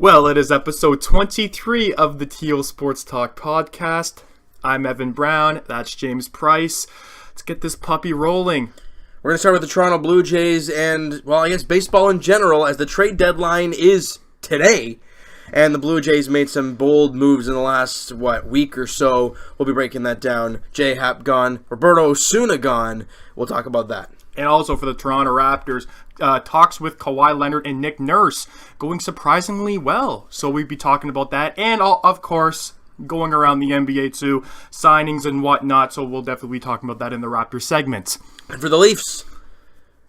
Well, it is episode 23 of the Teal Sports Talk podcast. I'm Evan Brown. That's James Price. Let's get this puppy rolling. We're going to start with the Toronto Blue Jays and, well, I guess baseball in general, as the trade deadline is today. And the Blue Jays made some bold moves in the last, week or so. We'll be breaking that down. J-Hap gone. Roberto Osuna gone. We'll talk about that. And also for the Toronto Raptors, talks with Kawhi Leonard and Nick Nurse going surprisingly well. So we'll be talking about that. And, of course, going around the NBA too, signings and whatnot. So we'll definitely be talking about that in the Raptors segment. And for the Leafs,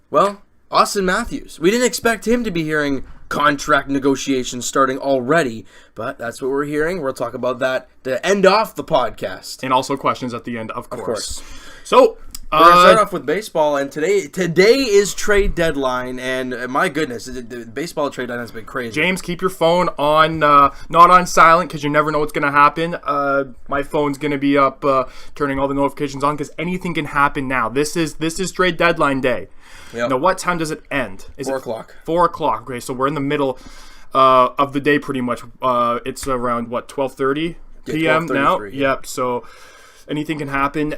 well, Auston Matthews. We didn't expect him to be hearing contract negotiations starting already, but that's what we're hearing. We'll talk about that to end off the podcast. And also questions at the end, of course. So we're going to start off with baseball, and today is trade deadline, and my goodness, the baseball trade deadline has been crazy. James, keep your phone on, not on silent, because you never know what's going to happen. My phone's going to be up, turning all the notifications on, because anything can happen now. This is trade deadline day. Yep. Now, what time does it end? 4 o'clock. 4 o'clock. Okay, so we're in the middle of the day pretty much. It's around, 12:30 p.m. now? Yep, so anything can happen.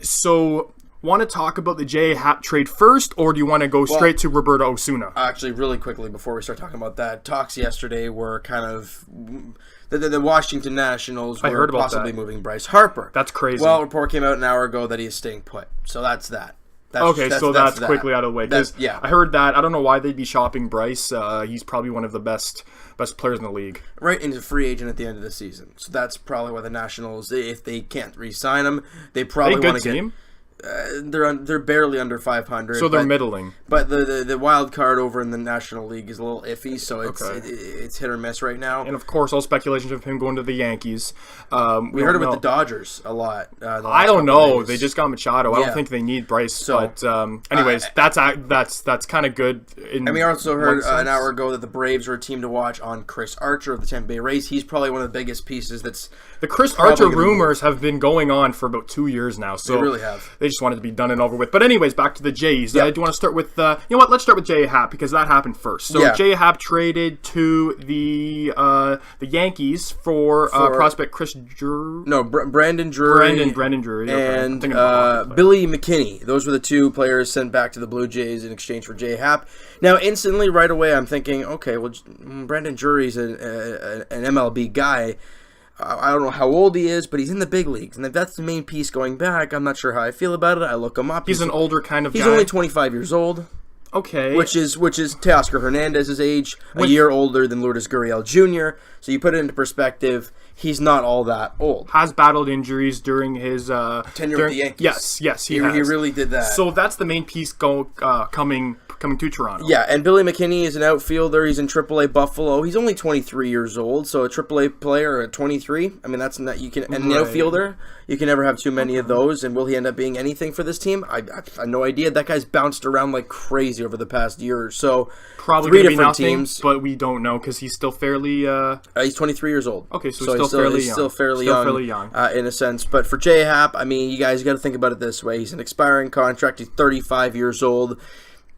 So want to talk about the J-Hap trade first, or do you want to go straight to Roberto Osuna? Actually, really quickly, before we start talking about that, talks yesterday were kind of the Washington Nationals were possibly moving Bryce Harper. That's crazy. Well, a report came out an hour ago that he is staying put. So that's that. That's quickly out of the way. Yeah. I heard that. I don't know why they'd be shopping Bryce. He's probably one of the best players in the league. Right, and he's a free agent at the end of the season. So that's probably why the Nationals, if they can't re-sign him, they probably want to get... team? They're barely under 500. So they're middling. But the wild card over in the National League is a little iffy, so it's hit or miss right now. And of course, all speculations of him going to the Yankees. We heard it with the Dodgers a lot. I don't know. They just got Machado. I don't think they need Bryce. So, but anyways, that's kind of good. And we also heard an hour ago that the Braves are a team to watch on Chris Archer of the Tampa Bay Rays. He's probably one of the biggest pieces. The Chris Archer rumors have been going on for about 2 years now. So they really have. They just wanted to be done and over with. But anyways, back to the Jays. Do you want to start with, let's start with J-Hap because that happened first. So J-Hap traded to the Yankees for prospect Chris Drury. No, Brandon Drury. Brandon Drury. And Billy McKinney. Those were the two players sent back to the Blue Jays in exchange for J-Hap. Now, instantly, right away, I'm thinking, okay, well, Brandon Drury's an MLB guy. I don't know how old he is, but he's in the big leagues. And if that's the main piece going back, I'm not sure how I feel about it. I look him up. He's an older kind of guy. He's only 25 years old. Okay. Which is Teoscar Hernandez's age, a year older than Lourdes Gurriel Jr. So you put it into perspective, he's not all that old. Has battled injuries during his tenure with the Yankees. Yes, he has. He really did that. So that's the main piece coming to Toronto. Yeah, and Billy McKinney is an outfielder. He's in AAA Buffalo. He's only 23 years old, so a AAA player at 23. I mean, that's not an outfielder. You can never have too many of those. And will he end up being anything for this team? I have no idea. That guy's bounced around like crazy over the past year or so. Probably 3 different teams, but we don't know because he's still fairly. He's 23 years old. Okay, so he's still fairly young in a sense. But for J-Hap, I mean, you guys got to think about it this way: he's an expiring contract. He's 35 years old.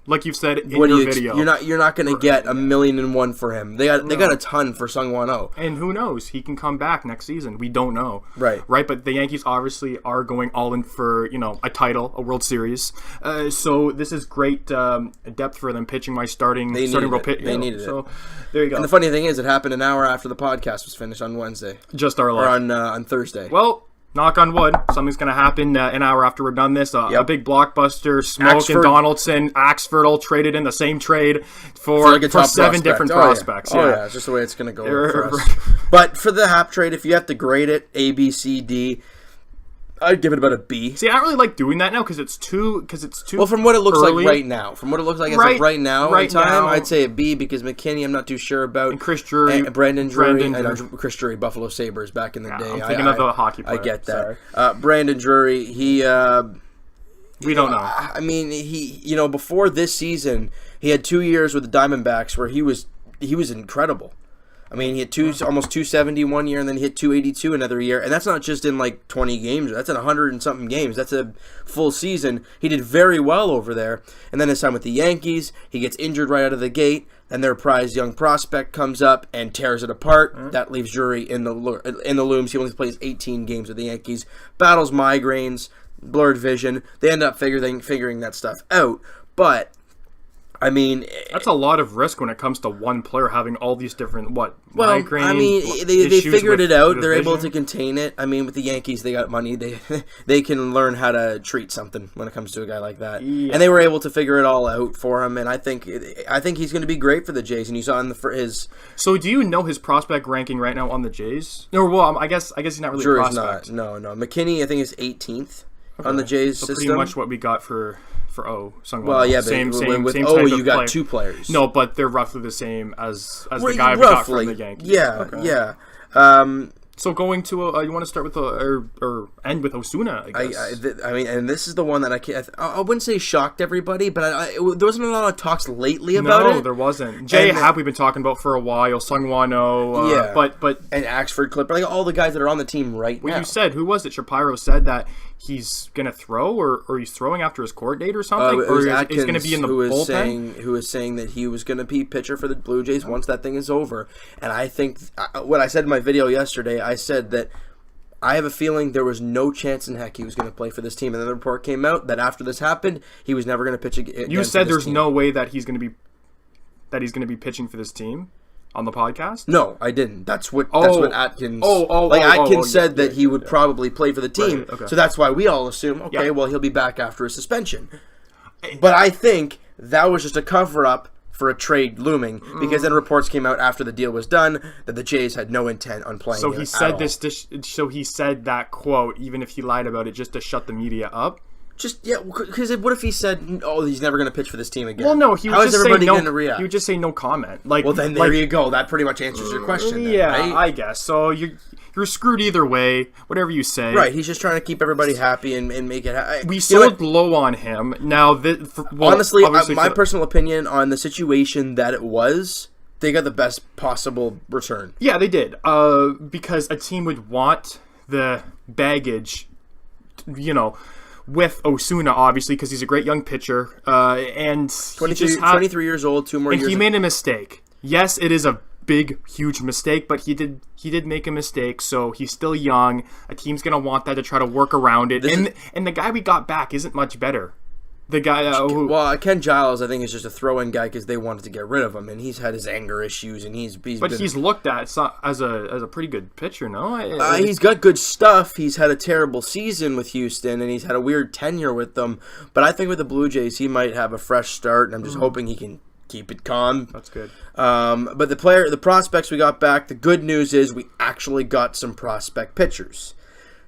Like you've said in your video, you're not going to get $1 million for him. They got a ton for Sungwon Oh. And who knows? He can come back next season. We don't know. Right. But the Yankees obviously are going all in for a title, a World Series. So this is great depth for them pitching my starting role pitch. They needed it. So there you go. And the funny thing is, it happened an hour after the podcast was finished on Wednesday. Just our luck. Or on Thursday. Well, knock on wood, something's going to happen an hour after we're done this. A big blockbuster, Smoke and Donaldson, Axford all traded in the same trade for 7 different prospects. Yeah, it's just the way it's going to go for us. But for the Hap trade, if you have to grade it, A, B, C, D, I'd give it about a B. See, I don't really like doing that now because it's too. Well, from what it looks early. like right now, right now, I'd say a B because McKinney, I'm not too sure about. And Chris Drury, Brandon Drury, Chris Drury, Buffalo Sabres back in the day. I'm thinking of the hockey player. I get that. Brandon Drury, he. We don't know. I mean, he, before this season, he had 2 years with the Diamondbacks where he was incredible. I mean, he hit almost 270 one year, and then he hit 282 another year. And that's not just in like 20 games. That's in 100 and something games. That's a full season. He did very well over there. And then his time with the Yankees, he gets injured right out of the gate. and their prized young prospect comes up and tears it apart. That leaves Drury in the looms. He only plays 18 games with the Yankees, battles migraines, blurred vision. They end up figuring that stuff out. But I mean, that's a lot of risk when it comes to one player having all these different migraines. I mean, they figured it out. They're able to contain it. I mean, with the Yankees, they got money. They can learn how to treat something when it comes to a guy like that. Yeah. And they were able to figure it all out for him. And I think he's going to be great for the Jays. And you saw his. So, do you know his prospect ranking right now on the Jays? No, well, I guess he's not really a prospect. No. McKinney, I think, is 18th on the Jays system. Pretty much what we got for Sungwon. Well, yeah, but same you got two players. No, but they're roughly the same as the guy we got from the Yankees. Yeah, okay. Yeah. So going to you want to start with or end with Osuna? I guess. I mean, and this is the one that I wouldn't say shocked everybody, but there wasn't a lot of talks lately about it. No, there wasn't. Jay Happ we've been talking about for a while. Sungwano, but and Axford Clipper, like all the guys that are on the team now. You said, who was it? Shapiro said that he's gonna throw, or he's throwing after his court date or something, or he's gonna be in the bullpen. Who was saying that he was gonna be pitcher for the Blue Jays once that thing is over. And I think what I said in my video yesterday, I said that I have a feeling there was no chance in heck he was going to play for this team. And then the report came out that after this happened, he was never going to pitch again. You said there's no way that he's going to be pitching for this team on the podcast? No, I didn't. That's what Atkins. Atkins said that he would probably play for the team. Right, okay. So that's why we all assume, well, he'll be back after his suspension. But I think that was just a cover up for a trade looming, because then reports came out after the deal was done that the Jays had no intent on playing. So he said So he said that quote, even if he lied about it, just to shut the media up. Because what if he said, he's never going to pitch for this team again? Well, no, he would How is everybody going to react? He would just say no comment. Then there you go. That pretty much answers your question. Then, right? I guess. So you're screwed either way, whatever you say. Right, he's just trying to keep everybody happy and make it happen. We sold low on him. Now, honestly, my personal opinion on the situation that it was, they got the best possible return. Yeah, they did. Because a team would want the baggage, with Osuna, obviously, because he's a great young pitcher. And 23 years old, 2 more years. And he made a mistake. Yes, it is a big, huge mistake, but he did make a mistake, so he's still young. A team's going to want that to try to work around it. And the guy we got back isn't much better. The guy Ken Giles, I think, is just a throw-in guy because they wanted to get rid of him, and he's had his anger issues, and he's looked at as a pretty good pitcher. No, he's got good stuff. He's had a terrible season with Houston, and he's had a weird tenure with them. But I think with the Blue Jays, he might have a fresh start, and I'm just hoping he can keep it calm. That's good. But the prospects we got back, the good news is we actually got some prospect pitchers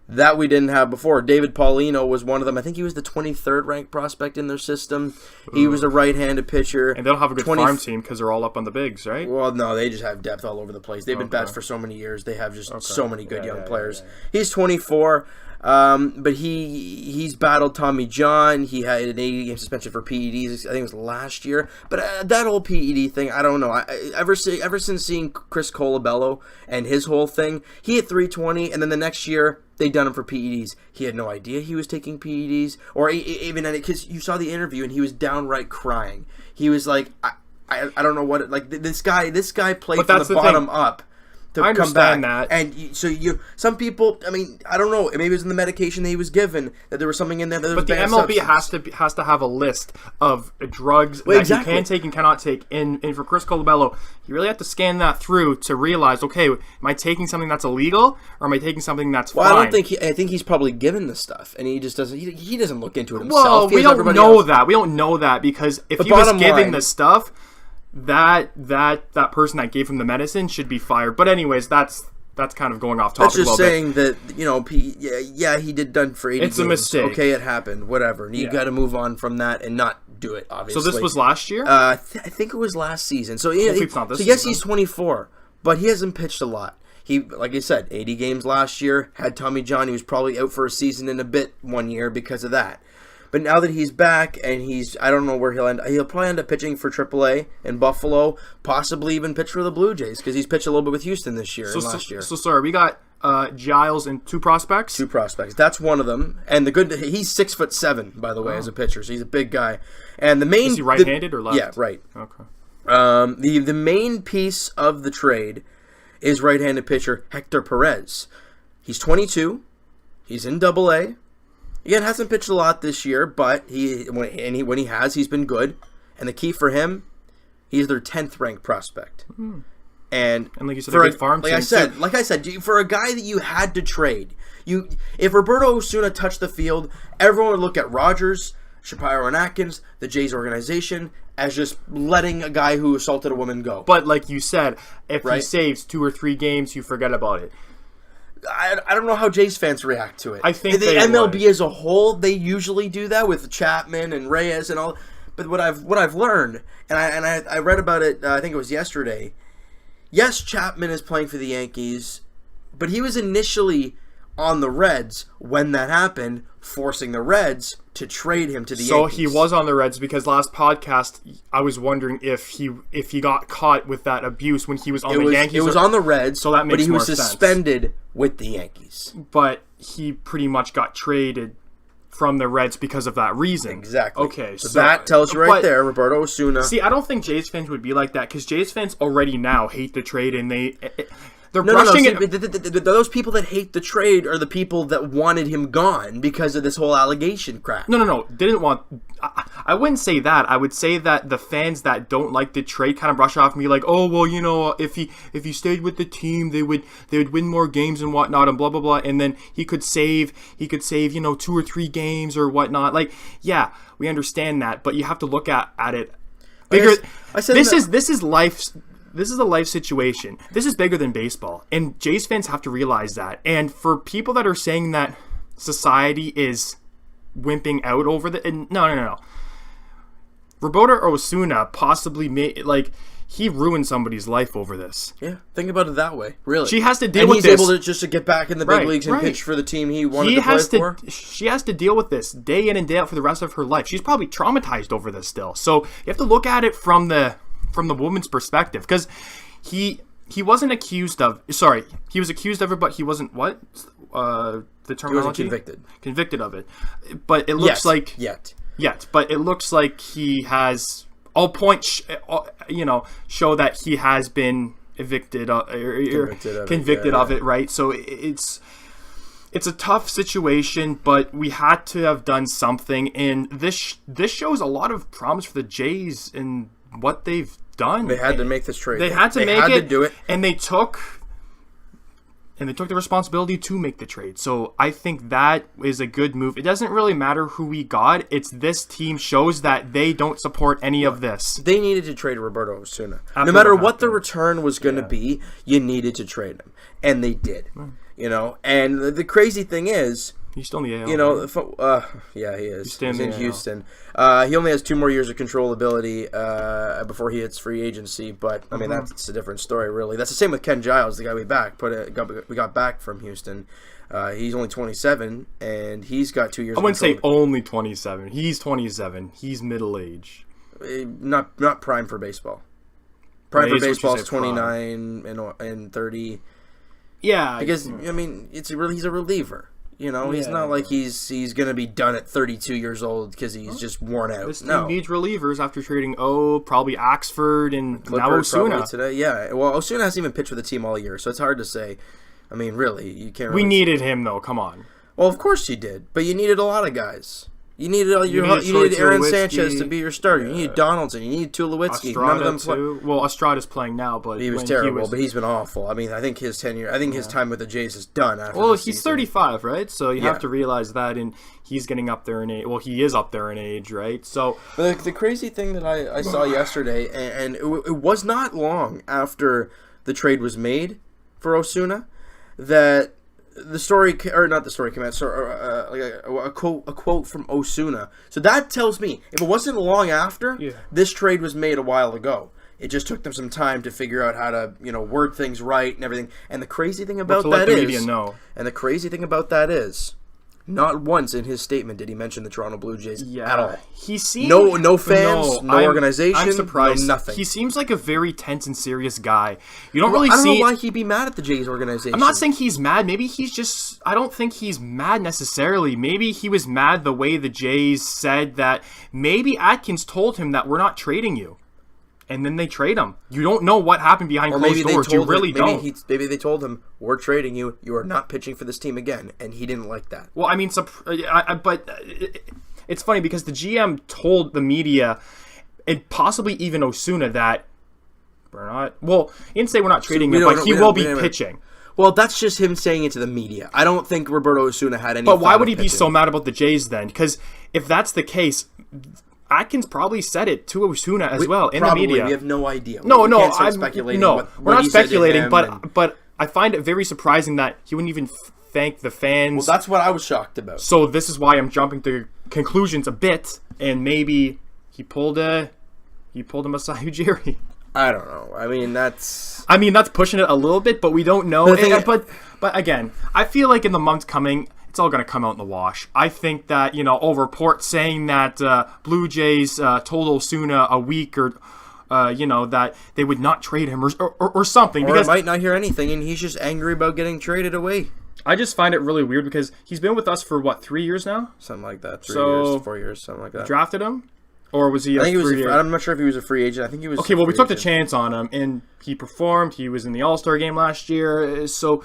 that we didn't have before. David Paulino was one of them. I think he was the 23rd ranked prospect in their system. He was a right-handed pitcher. And they'll have a good farm team because they're all up on the bigs, right? Well, no, they just have depth all over the place. They've been best for so many years. They have just so many good young players. Yeah. He's 24. But he's battled Tommy John. He had an 80-game suspension for PEDs. I think it was last year. But that whole PED thing, I don't know. Ever since seeing Chris Colabello and his whole thing, he hit 320, and then the next year they done him for PEDs. He had no idea he was taking PEDs, or even because you saw the interview and he was downright crying. He was like, I don't know what this guy played from the bottom up. I understand that. And some people, I mean, I don't know, maybe it was in the medication that he was given, that there was something in there that was But the MLB has to have a list of drugs that you can take and cannot take. And for Chris Colabello, you really have to scan that through to realize, okay, am I taking something that's illegal, or am I taking something that's fine? I think he's probably given the stuff, and he just doesn't, he doesn't look into it himself. Well, we don't know that. We don't know that, because if he was giving the stuff, that person that gave him the medicine should be fired. But anyways, that's kind of going off topic. That's just saying that he did done for 80 It's games. A mistake. Okay, it happened. Whatever. You got to move on from that and not do it. Obviously. So this was last year. I think it was last season. So yes, he's 24, but he hasn't pitched a lot. He, like I said, 80 games last year. Had Tommy John. He was probably out for a season and a bit one year because of that. But now that he's back, and I don't know where he'll end. He'll probably end up pitching for AAA in Buffalo, possibly even pitch for the Blue Jays, because he's pitched a little bit with Houston this year and last year. So sorry, we got Giles and 2 prospects? 2 prospects. That's one of them. And he's 6'7", by the way, as a pitcher, so he's a big guy. And the main... Is he right-handed or left? Yeah, right. Okay. The main piece of the trade is right-handed pitcher Hector Perez. He's 22. He's in Double-A. Again, hasn't pitched a lot this year, but when he has, he's been good. And the key for him, he's their 10th ranked prospect. Mm-hmm. And like you said, a good farm team. Like I said, for a guy that you had to trade, if Roberto Osuna touched the field, everyone would look at Rogers, Shapiro and Atkins, the Jays organization, as just letting a guy who assaulted a woman go. But like you said, if he saves 2 or 3 games, you forget about it. I don't know how Jays fans react to it. I think the MLB as a whole, they usually do that with Chapman and Reyes and all. But what I've learned, and I read about it, I think it was yesterday. Yes, Chapman is playing for the Yankees, but he was initially on the Reds when that happened, forcing the Reds to trade him to the Yankees. So he was on the Reds because last podcast I was wondering if he got caught with that abuse when he was on the Yankees. It was on the Reds, so that makes but he more was sense. suspended with the Yankees. But he pretty much got traded from the Reds because of that reason. Exactly. Okay, so that tells you right there, Roberto Osuna. See, I don't think Jays fans would be like that because Jays fans already now hate the trade and they're brushing it. Those people that hate the trade are the people that wanted him gone because of this whole allegation crap. No. Didn't want. I wouldn't say that. I would say that the fans that don't like the trade kind of brush off me like, oh well, if he stayed with the team, they would win more games and whatnot and blah blah blah, and then he could save 2 or 3 games or whatnot. Like, yeah, we understand that, but you have to look at it bigger. This is life. This is a life situation. This is bigger than baseball. And Jays fans have to realize that. And for people that are saying that society is wimping out over no. Roberto Osuna possibly he ruined somebody's life over this. Yeah, think about it that way. Really. She has to deal with this. And he's able to get back in the big leagues and pitch for the team he wanted to play for. She has to deal with this day in and day out for the rest of her life. She's probably traumatized over this still. So you have to look at it from the woman's perspective, because he wasn't accused of. Sorry, he was accused of it, but he wasn't what? The terminology? He wasn't convicted of it. But it looks yet. But it looks like he has. All points, show that he has been convicted of it, right? So it's a tough situation, but we had to have done something, and this shows a lot of promise for the Jays and what they've done. They had to make this trade. They had to do it, and they took the responsibility to make the trade. So I think that is a good move. It doesn't really matter who we got. It's this team shows that they don't support any of this. They needed to trade Roberto Osuna. No matter what the return was going to be, you needed to trade him, and they did. And the crazy thing is, he's still in the AL. Yeah, he is. He's in Houston. He only has 2 more years of controllability before he hits free agency. But I mean, that's a different story, really. That's the same with Ken Giles, the guy we got back from Houston. He's only 27, and he's got 2 years. I wouldn't say only 27. He's 27. He's middle age. Not prime for baseball. Prime for baseball is 29 and 30. Yeah, because I mean, he's a reliever. He's not like he's going to be done at 32 years old because he's just worn out. This team needs relievers after trading, probably Axford and Clippard now Osuna. Today. Yeah, well, Osuna hasn't even pitched for the team all year, so it's hard to say. I mean, really, you can't really... We needed him, though. Come on. Well, of course you did, but you needed a lot of guys. You needed Aaron Sanchez to be your starter. You needed Donaldson. You needed Tulowitzki. None of them too. Well, Estrada's playing now, but he was terrible. But he's been awful. I mean, I think his tenure. I think his time with the Jays is done. He's 35, right? So you have to realize that, and he's getting up there in age. Well, he is up there in age, right? So the crazy thing that I saw yesterday, and it was not long after the trade was made for Osuna, that. The story, or not the story, came out. A quote from Osuna. So that tells me if it wasn't long after this trade was made a while ago, it just took them some time to figure out how to word things right and everything. And the crazy thing about that is, not once in his statement did he mention the Toronto Blue Jays at all. He seems no fans, no organization. I'm surprised. No nothing. He seems like a very tense and serious guy. You don't I don't know why he'd be mad at the Jays organization. I'm not saying he's mad. Maybe he's just. I don't think he's mad necessarily. Maybe he was mad the way the Jays said that. Maybe Atkins told him that we're not trading you. and then they trade him. You don't know what happened behind closed doors. You really don't. Maybe they told him, we're trading you. You are not pitching for this team again. And he didn't like that. Well, I mean, but it's funny because the GM told the media, and possibly even Osuna, that we're not... Well, he didn't say we're not trading him, but he will be pitching. Well, that's just him saying it to the media. I don't think Roberto Osuna had any... But why would he be so mad about the Jays then? Because if that's the case... Atkins probably said it to Osuna as well in the media. We have no idea. We're not speculating, but I find it very surprising that he wouldn't even thank the fans. Well, that's what I was shocked about. So this is why I'm jumping to conclusions a bit, and maybe he pulled a Masai Ujiri. I don't know. I mean, that's pushing it a little bit, but we don't know. But again, I feel like in the months coming, it's all going to come out in the wash. I think that, reports saying that Blue Jays told Osuna a week or, that they would not trade him or something. Or because might not hear anything, and he's just angry about getting traded away. I just find it really weird because he's been with us for, 3 years now? Something like that. 3 years, 4 years, something like that. Drafted him? Or was he I'm not sure if he was a free agent. I think he was. Okay, well, we took the chance on him, and he performed. He was in the All-Star game last year, so...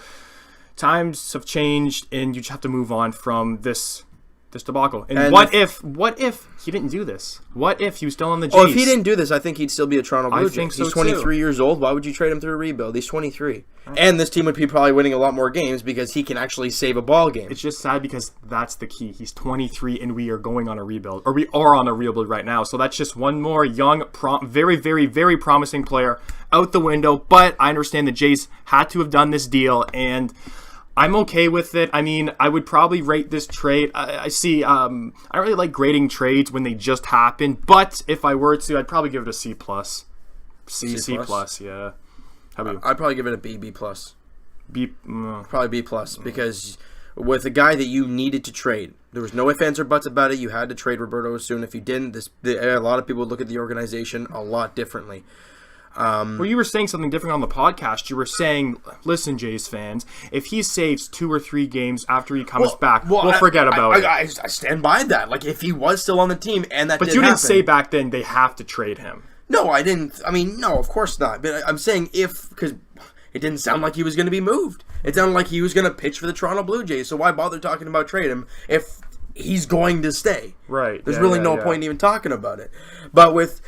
Times have changed, and you just have to move on from this debacle. And what if he didn't do this? What if he was still on the Jays? Oh, if he didn't do this, I think he'd still be a Toronto Blue Jay. I think so, He's 23 years old. Why would you trade him through a rebuild? He's 23. And this team would be probably winning a lot more games because he can actually save a ball game. It's just sad because that's the key. He's 23, and we are going on a rebuild. Or we are on a rebuild right now. So that's just one more young, very, very, very promising player out the window. But I understand the Jays had to have done this deal, and... I'm okay with it. I mean, I would probably rate this trade. I don't really like grading trades when they just happen, but if I were to, I'd probably give it a C+. C+, yeah. How about you? I'd probably give it a B+. Probably B+, because with a guy that you needed to trade, there was no ifs, ands, or buts about it. You had to trade Roberto Osuna. If you didn't, a lot of people would look at the organization a lot differently. Well, you were saying something different on the podcast. You were saying, listen, Jays fans, if he saves 2 or 3 games after he comes back, we'll forget about it. I stand by that. Like, if he was still on the team and that But you didn't say back then they have to trade him. No, I didn't. I mean, no, of course not. But I'm saying because it didn't sound like he was going to be moved. It sounded like he was going to pitch for the Toronto Blue Jays. So why bother talking about trade him if he's going to stay? Right. There's really no point in even talking about it. But with...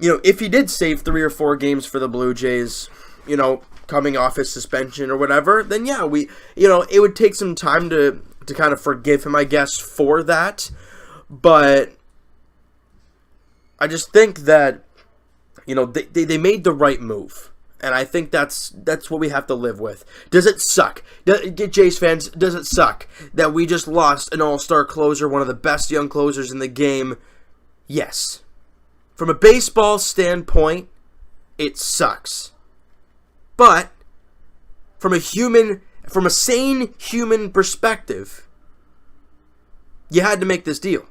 if he did save 3 or 4 games for the Blue Jays, coming off his suspension or whatever, then yeah, it would take some time to kind of forgive him, I guess, for that. But I just think that, they made the right move. And I think that's what we have to live with. Does it suck? Jays fans, does it suck that we just lost an all-star closer, one of the best young closers in the game? Yes. From a baseball standpoint, it sucks. But from a sane human perspective, you had to make this deal.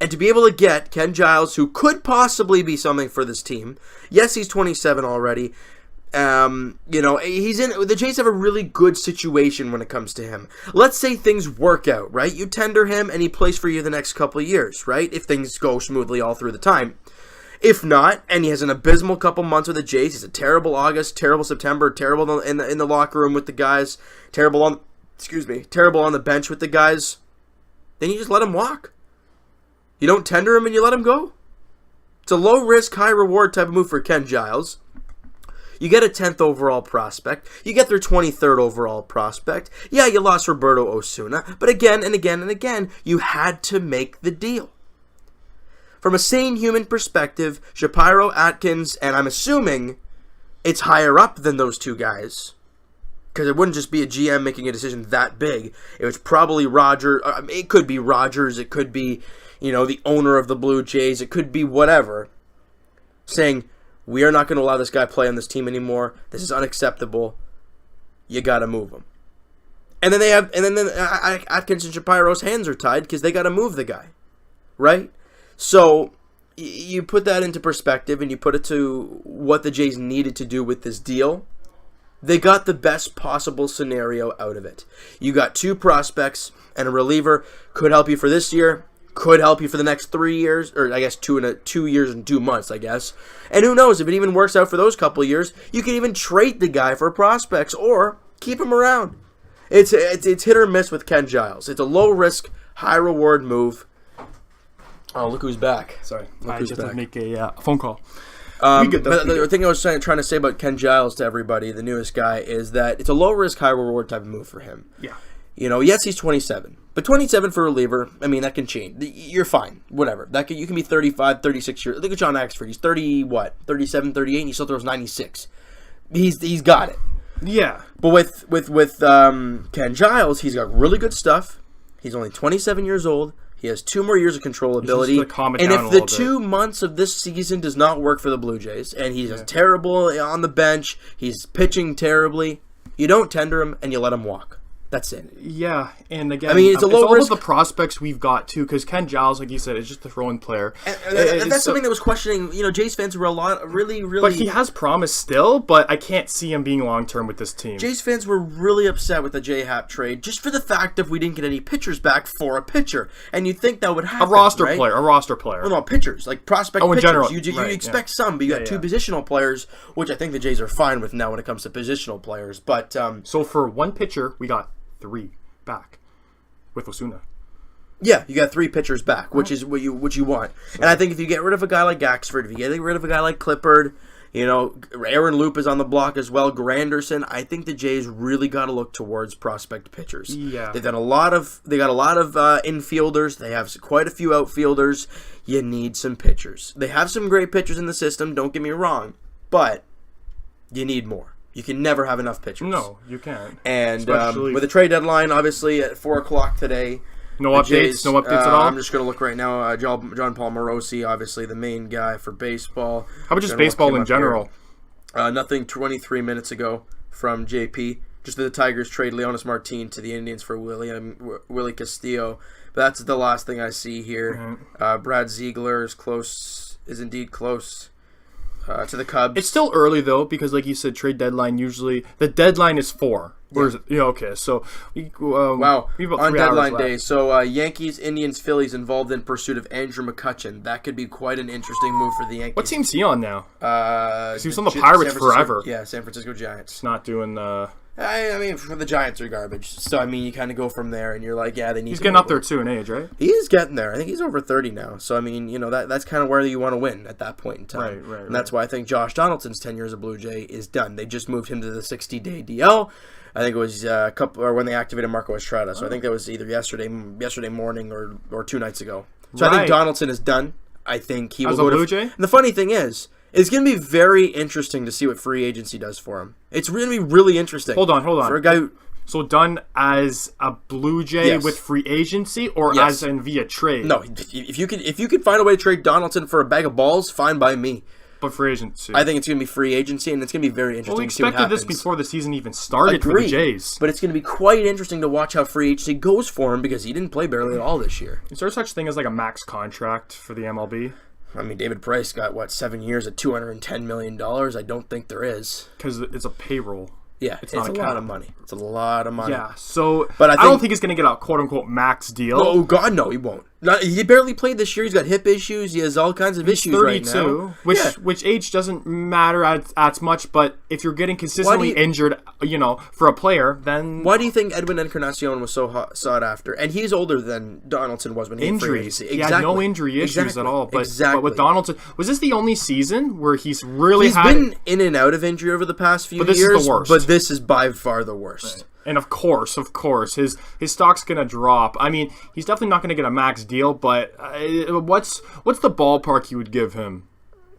And to be able to get Ken Giles, who could possibly be something for this team. Yes, he's 27 already. The Jays have a really good situation when it comes to him. Let's say things work out, right? You tender him and he plays for you the next couple of years, right? If things go smoothly all through the time. If not, and he has an abysmal couple months with the Jays, he's a terrible August, terrible September, terrible in the locker room with the guys, terrible on the bench with the guys, then you just let him walk. You don't tender him and you let him go. It's a low risk, high reward type of move for Ken Giles. You get a 10th overall prospect. You get their 23rd overall prospect. Yeah, you lost Roberto Osuna. But again and again and again, you had to make the deal. From a sane human perspective, Shapiro, Atkins, and I'm assuming it's higher up than those 2 guys. Because it wouldn't just be a GM making a decision that big. It was probably Roger. It could be Rogers. It could be, the owner of the Blue Jays. It could be whatever. Saying... we are not going to allow this guy play on this team anymore. This is unacceptable. You got to move him. And then Atkins and Shapiro's hands are tied because they got to move the guy, right? So you put that into perspective and you put it to what the Jays needed to do with this deal. They got the best possible scenario out of it. You got 2 prospects and a reliever. Could help you for this year. could help you for the next 3 years, or I guess 2 years and 2 months, I guess. And who knows, if it even works out for those couple of years, you can even trade the guy for prospects or keep him around. It's hit or miss with Ken Giles. It's a low-risk, high-reward move. Oh, look who's back. Sorry, I just had to make a phone call. But the thing I was trying to say about Ken Giles to everybody, the newest guy, is that it's a low-risk, high-reward type of move for him. Yeah. Yes, he's 27. But 27 for a reliever, I mean, that can change. You're fine. Whatever. You can be 35, 36 years. Look at John Axford. He's 37, 38, and he still throws 96. He's got it. Yeah. But with Ken Giles, he's got really good stuff. He's only 27 years old. He has 2 more years of controllability. And if the 2 months of this season does not work for the Blue Jays, and he's terrible on the bench, he's pitching terribly, you don't tender him and you let him walk. That's it. Yeah, and again, it's a low all risk. of the prospects we've got too, because Ken Giles, like you said, is just a throw-in player. And that's something that was questioning. Jays fans were really. But he has promise still, but I can't see him being long-term with this team. Jays fans were really upset with the J-Happ trade, just for the fact that we didn't get any pitchers back for a pitcher, and you'd think that would happen. A roster right? player. Well, no, pitchers, like prospect pitchers. In general. You expect some, but you got 2 positional players, which I think the Jays are fine with now when it comes to positional players. But so for 1 pitcher, we got 3 back with Osuna. Yeah, you got 3 pitchers back, which is what you want. And I think if you get rid of a guy like Axford, if you get rid of a guy like Clippard, Aaron Loop is on the block as well, Granderson, I think the Jays really got to look towards prospect pitchers. Yeah. They got a lot of infielders. They have quite a few outfielders. You need some pitchers. They have some great pitchers in the system, don't get me wrong, but you need more. You can never have enough pitchers. No, you can't. And with the trade deadline, obviously, at 4 o'clock today. No updates at all? I'm just going to look right now. John Paul Morosi, obviously the main guy for baseball. How about just baseball in general? Nothing 23 minutes ago from JP. Just that the Tigers trade Leonis Martin to the Indians for Willie Castillo. But that's the last thing I see here. Mm-hmm. Brad Ziegler is indeed close. To the Cubs. It's still early though, because like you said, trade deadline usually the deadline is 4. Where's it? Yeah, okay. So on deadline day. So Yankees, Indians, Phillies involved in pursuit of Andrew McCutchen. That could be quite an interesting move for the Yankees. What team's he on now? He was on the Pirates forever. Yeah, San Francisco Giants. It's not doing I mean, for the Giants are garbage. So, I mean, you kind of go from there, and you're like, yeah, they need. He's getting up there too in age, right? He is getting there. I think he's over 30 now. So, I mean, that's kind of where you want to win at that point in time. Right. And that's why I think Josh Donaldson's 10 years of Blue Jay is done. They just moved him to the 60-day DL. I think it was when they activated Marco Estrada. So I think that was either yesterday morning or 2 nights ago. So I think Donaldson is done. I think he will go to Blue Jay. And the funny thing is, it's going to be very interesting to see what free agency does for him. It's going to be really interesting. Hold on. For a guy who, so done as a Blue Jay with free agency, or as in via trade? No, if you could find a way to trade Donaldson for a bag of balls, fine by me. But free agency. I think it's going to be free agency, and it's going to be very interesting to see what happens. We expected this before the season even started for the Jays. But it's going to be quite interesting to watch how free agency goes for him, because he didn't play barely at all this year. Is there such thing as like a max contract for the MLB? I mean, David Price got, 7 years at $210 million? I don't think there is. Because it's a payroll. Yeah, it's not a lot of money. It's a lot of money. Yeah, so but I don't think he's going to get a quote-unquote max deal. Oh, God, no, he won't. He barely played this year. He's got hip issues. He has all kinds of issues right now. Which age doesn't matter as much, but if you're getting consistently injured, for a player, then... Why do you think Edwin Encarnacion was so sought after? And he's older than Donaldson was when he had free agency. He had no injury issues at all. But with Donaldson... Was this the only season where he's really He's been in and out of injury over the past few years. But this is the worst. But this is by far the worst. Right. And of course, his stock's gonna drop. I mean, he's definitely not gonna get a max deal. But what's the ballpark you would give him,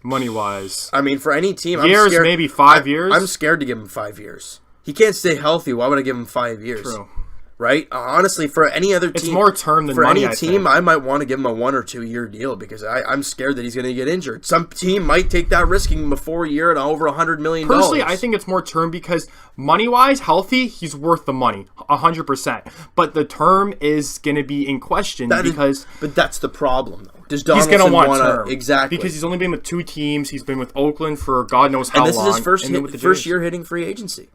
money wise? I mean, for any team, maybe 5 years. I'm scared to give him 5 years. He can't stay healthy. Why would I give him 5 years? True. Right? Honestly, for any other team... It's more term than money, For any team, I might want to give him a 1 or 2 year deal because I'm scared that he's going to get injured. Some team might take that risk, giving him a 4 year at over $100 million. Personally, I think it's more term because money-wise, healthy, he's worth the money, 100%. But the term is going to be in question because... But that's the problem, though. Does Donaldson he's going to want term. Exactly. Because he's only been with 2 teams. He's been with Oakland for God knows how long. And this is his first year hitting free agency.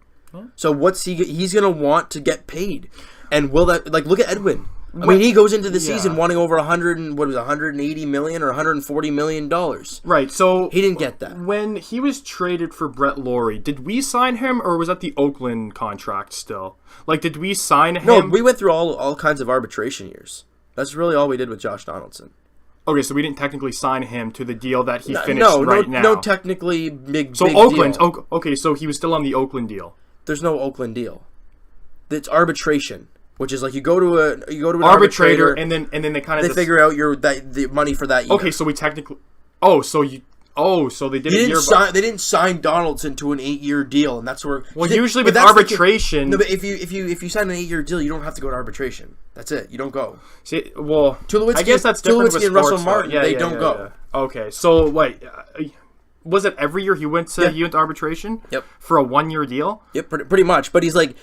So what's he's going to want to get paid. And will that, like, look at Edwin. I mean, he goes into the season wanting over 180 million or 140 million dollars. Right. So he didn't get that. When he was traded for Brett Laurie, did we sign him, or was that the Oakland contract still? Like, did we sign him? No, we went through all kinds of arbitration years. That's really all we did with Josh Donaldson. Okay, so we didn't technically sign him to the deal that he finished now. No, technically big. So big Oakland. deal. Okay, so he was still on the Oakland deal. There's no Oakland deal. It's arbitration. Which is like you go to an arbitrator and then they kind of figure out the money for that year. Okay, so we technically so they did they didn't sign Donaldson to an 8-year deal, and that's where usually with arbitration. No, but if you sign an 8-year deal, you don't have to go to arbitration. That's it. You don't go. See, well, Tulowitzki, I guess that's different with and sports, Russell Martin. They don't go. Yeah. Okay, so wait. Was it every year he went to arbitration? Yep. For a 1-year deal? Yep, pretty much. But he's like,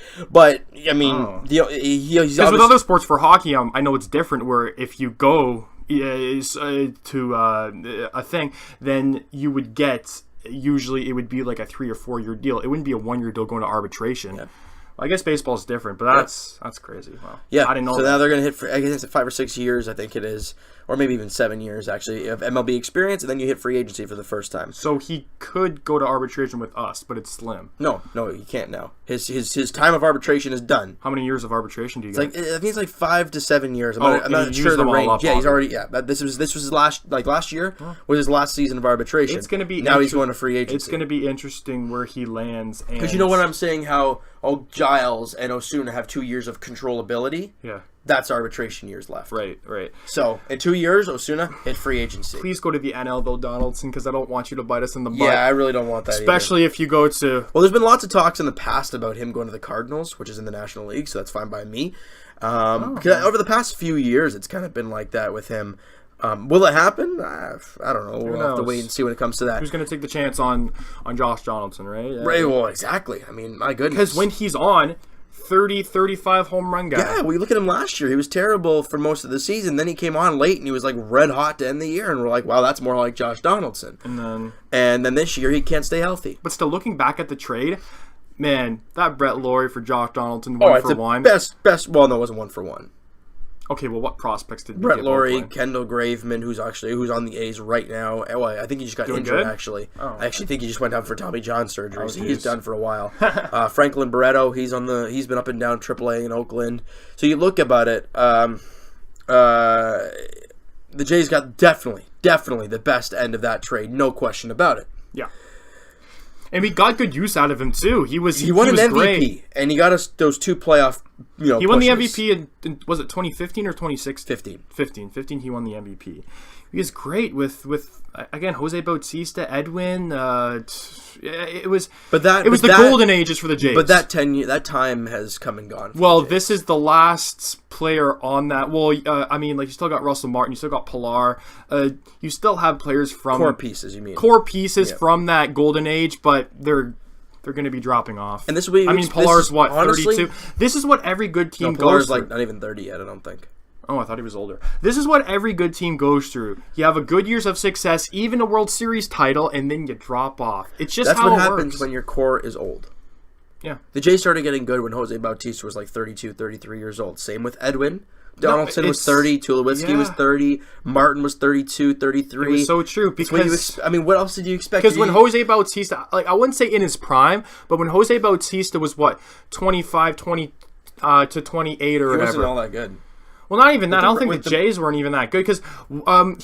he's because with other sports for hockey, I know it's different. Where if you go to a thing, then you would get usually it would be like a 3 or 4 year deal. It wouldn't be a 1-year deal going to arbitration. Yeah. I guess baseball is different, but that's crazy. Wow. Yeah, I didn't know. So now they're going to hit for, I guess, 5 or 6 years, I think it is, or maybe even 7 years actually of MLB experience, and then you hit free agency for the first time. So he could go to arbitration with us, but it's slim. No, he can't now. His time of arbitration is done. How many years of arbitration do you get? I think it's like 5 to 7 years. I'm not sure the range. Yeah, he's already. Yeah, this was his last year was his last season of arbitration. It's going to be now he's going to free agency. It's going to be interesting where he lands. Because you know what I'm saying? How Giles and Osuna have 2 years of controllability. Yeah. That's arbitration years left. Right. So, in 2 years, Osuna hit free agency. Please go to the NL, though, Donaldson, because I don't want you to bite us in the butt. Yeah, I really don't want that Especially if you go to... Well, there's been lots of talks in the past about him going to the Cardinals, which is in the National League, so that's fine by me. Over the past few years, it's kind of been like that with him. Will it happen? I don't know. We'll have to wait and see when it comes to that. Who's going to take the chance on Josh Donaldson, right? Right, well, exactly. I mean, my goodness. Because when he's on... 30, 35 home run guy. Yeah, we look at him last year. He was terrible for most of the season. Then he came on late and he was like red hot to end the year. And we're like, wow, that's more like Josh Donaldson. And then this year he can't stay healthy. But still, looking back at the trade, man, that Brett Laurie for Josh Donaldson, 1 for 1. Best. Well, no, it wasn't 1 for 1. Okay, well, what prospects did Brett Laurie, Kendall Graveman, who's on the A's right now. Well, I think he just got injured, good? actually. Oh. I actually think he just went down for Tommy John surgery, so he's done for a while. Franklin Barreto, he's been up and down AAA in Oakland. So you look about it, the Jays got definitely the best end of that trade, no question about it. Yeah. And we got good use out of him too. He won an MVP, great. And he got us those 2 playoff. He won the pushes. MVP in was it 2015 or 2016? 15. 15. He won the MVP. He was great with again Jose Bautista, Edwin. It was the golden ages for the Jays. But that time has come and gone. Well, this is the last player on that. Well, I mean, like you still got Russell Martin, you still got Pilar. You still have players from core pieces. You mean from that golden age, but they're going to be dropping off. And this will be. I mean, Pilar's what, 32? This is what every good team goes Pilar's through. like not even 30 yet. I don't think. Oh, I thought he was older. This is what every good team goes through. You have a good years of success, even a World Series title, and then you drop off. It's just That's how what it happens works. when your core is old. Yeah. The Jays started getting good when Jose Bautista was like 32, 33 years old. Same with Edwin. Donaldson was 30. Tulowitzki was 30. Martin was 32, 33. It was so true. Because what else did you expect? Because when Jose Bautista, like I wouldn't say in his prime, but when Jose Bautista was what, 25, 20 to 28 or whatever. He wasn't all that good. Well, not even that. I don't think the Jays weren't even that good because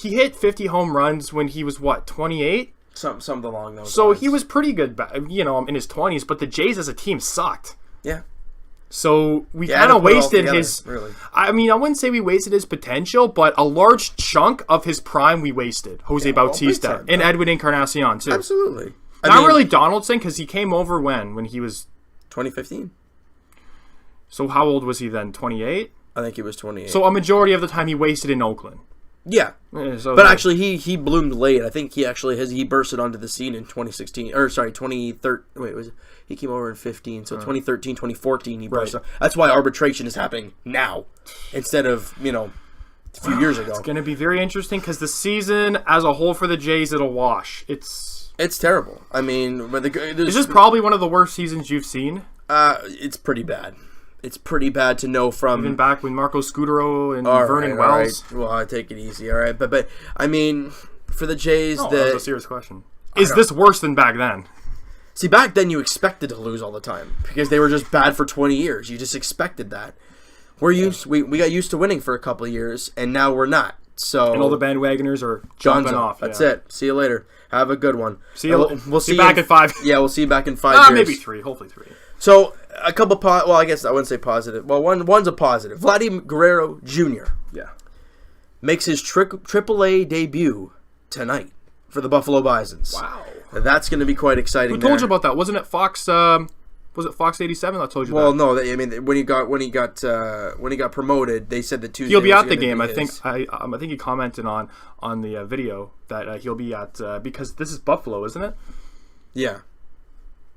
he hit 50 home runs when he was, what, 28? Something along those lines. So he was pretty good, in his 20s, but the Jays as a team sucked. Yeah. So we kind of wasted his... Really. I mean, I wouldn't say we wasted his potential, but a large chunk of his prime we wasted. Jose Bautista and Edwin Encarnacion, too. Absolutely. Not really Donaldson because he came over when he was... 2015. So how old was he then? 28? I think he was 28. So a majority of the time he wasted in Oakland. Yeah. But actually he bloomed late. I think he bursted onto the scene in 2016 or sorry, 2013. Wait, he came over in 15. So 2013, 2014 he burst on. That's why arbitration is happening now instead of, a few years ago. It's going to be very interesting cuz the season as a whole for the Jays it'll wash. It's terrible. I mean, this is probably one of the worst seasons you've seen. It's pretty bad. It's pretty bad to know from... Even back when Marco Scudero and Vernon Wells. All right. Well, I take it easy, all right? But I mean, for the Jays... No, that's a serious question. Is this worse than back then? See, back then you expected to lose all the time because they were just bad for 20 years. You just expected that. We got used to winning for a couple of years, and now we're not. So and all the bandwagoners are jumping off. That's it. See you later. Have a good one. See you. We'll see you back in 5. Yeah, we'll see you back in 5 years. Maybe 3. Hopefully 3. So a couple. Well, I guess I wouldn't say positive. Well, one's a positive. Vladimir Guerrero Jr. Makes his AAA debut tonight for the Buffalo Bisons. Wow, that's going to be quite exciting. Who told you about that? Wasn't it Fox? Was it Fox 87 that told you that? Well, no. I mean, when he got promoted, they said that Tuesday he'll be at the game. I think he commented on the video that he'll be at because this is Buffalo, isn't it? Yeah.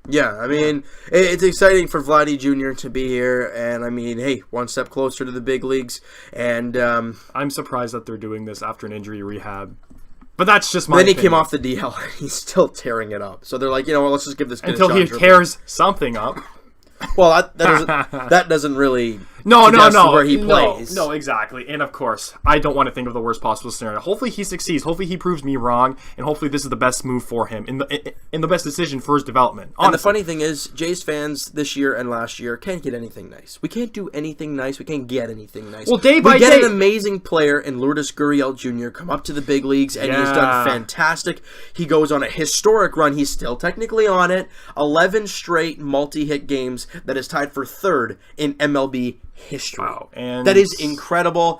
Yeah, I mean, it's exciting for Vladdy Jr. to be here, and I mean, hey, one step closer to the big leagues, and I'm surprised that they're doing this after an injury rehab. But that's just my opinion. Then he came off the DL, and he's still tearing it up. So they're like, you know what, let's just give this kid until he tears something up. Well, that doesn't really no where he plays. No, exactly. And of course, I don't want to think of the worst possible scenario. Hopefully he succeeds. Hopefully he proves me wrong, and hopefully this is the best move for him in the best decision for his development. Honestly. And the funny thing is, Jays fans this year and last year can't get anything nice. We can't do anything nice. We can't get anything nice. Well, day by day, we get an amazing player in Lourdes Gurriel Jr. come up to the big leagues, and he's done fantastic. He goes on a historic run. He's still technically on it. 11 straight multi-hit games that is tied for 3rd in MLB history. Wow. And that is incredible.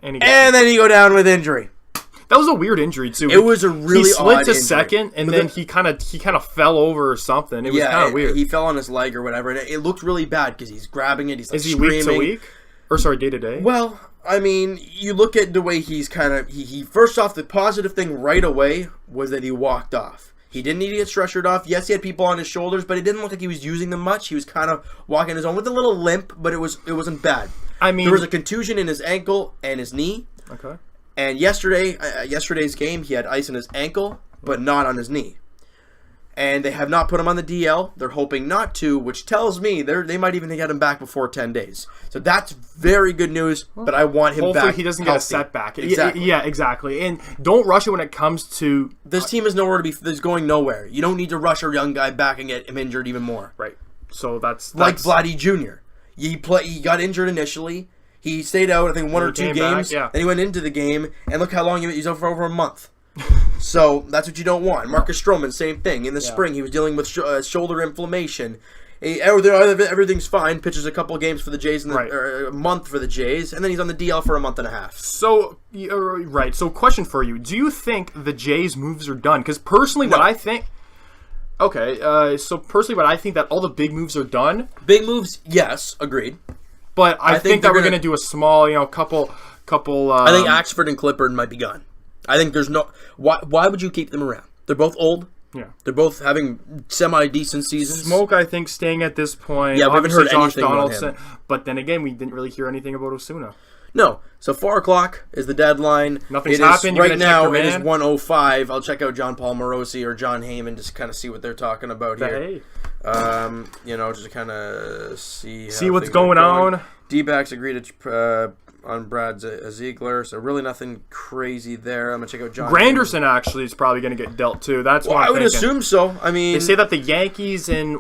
And then he go down with injury. That was a weird injury too. It was a really he slid odd to injury. Second, and then he kind of fell over or something. It was kind of weird. He fell on his leg or whatever, and it looked really bad because he's grabbing it. He's like Is he screaming. week to week, or sorry, day to day? Well, I mean, you look at the way he's kind of he first off, the positive thing right away was that he walked off. He didn't need to get stretchered off. Yes, he had people on his shoulders, but it didn't look like he was using them much. He was kind of walking his own with a little limp, but it wasn't bad. I mean, there was a contusion in his ankle and his knee. Okay. And yesterday's game, he had ice in his ankle, but not on his knee. And they have not put him on the DL. They're hoping not to, which tells me they might even get him back before 10 days. So that's very good news, but I want him back. Hopefully he doesn't get a setback. Exactly. Yeah, exactly. And don't rush it when it comes to... This team is nowhere to be... There's going nowhere. You don't need to rush a young guy back and get him injured even more. Right. So that's... Like Vladdy Jr. He got injured initially. He stayed out, I think, 1 or 2 games. Then he went into the game, and look how long he's out for over a month. So that's what you don't want. Marcus Stroman, same thing. In the spring, he was dealing with shoulder inflammation. Everything's fine. Pitches a couple games for the Jays, or a month for the Jays, and then he's on the DL for a month and a half. So, right. So, question for you: do you think the Jays' moves are done? Because personally, what I think. Okay. So personally, what I think that all the big moves are done. Big moves, yes, agreed. But I think that we're going to do a small, couple. I think Axford and Clippard might be gone. I think there's no... Why would you keep them around? They're both old. Yeah. They're both having semi-decent seasons. Smoke, I think, staying at this point. Yeah, we haven't heard Josh anything Donaldson. about him. But then again, we didn't really hear anything about Osuna. No. So 4 o'clock is the deadline. Nothing's happened. Right now, it is 1:05. I'll check out John Paul Morosi or John Heyman just to kind of see what they're talking about here. Hey. Just to kind of see what's going on. D-backs agreed to... on Brad Ziegler, so really nothing crazy there. I'm gonna check out John Granderson. Actually, is probably gonna get dealt too. That's what I would assume so. I mean, they say that the Yankees and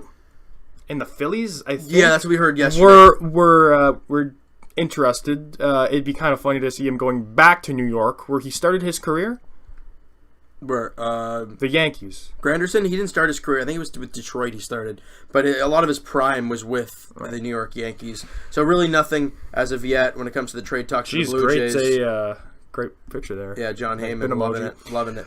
the Phillies, I think, that's what we heard yesterday. Were interested. It'd be kind of funny to see him going back to New York, where he started his career. Where the Yankees. Granderson, he didn't start his career. I think it was with Detroit he started, but a lot of his prime was with the New York Yankees. So really nothing as of yet when it comes to the trade talks. Jeez, the Blue Jays. Great picture there. Yeah, John Heyman, loving it.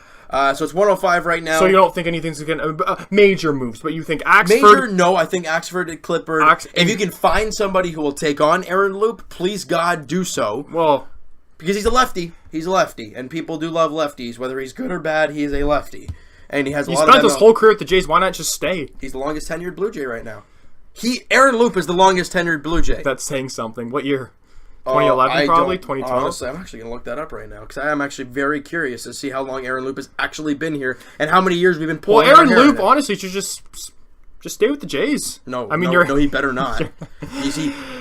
So it's 1:05 right now. So you don't think anything's going to major moves, but you think Axford? Major? No, I think Axford and Clippard. If you can find somebody who will take on Aaron Loop, please God, do so. Well. Because he's a lefty. He's a lefty. And people do love lefties. Whether he's good or bad, he is a lefty. And he has a lot of... He spent his whole career at the Jays. Why not just stay? He's the longest tenured Blue Jay right now. Aaron Loop is the longest tenured Blue Jay. That's saying something. What year? 2011 probably? 2012? Honestly, I'm actually going to look that up right now. Because I am actually very curious to see how long Aaron Loop has actually been here. And how many years we've been pulling Aaron Loop, honestly, should just stay with the Jays. No, he better not.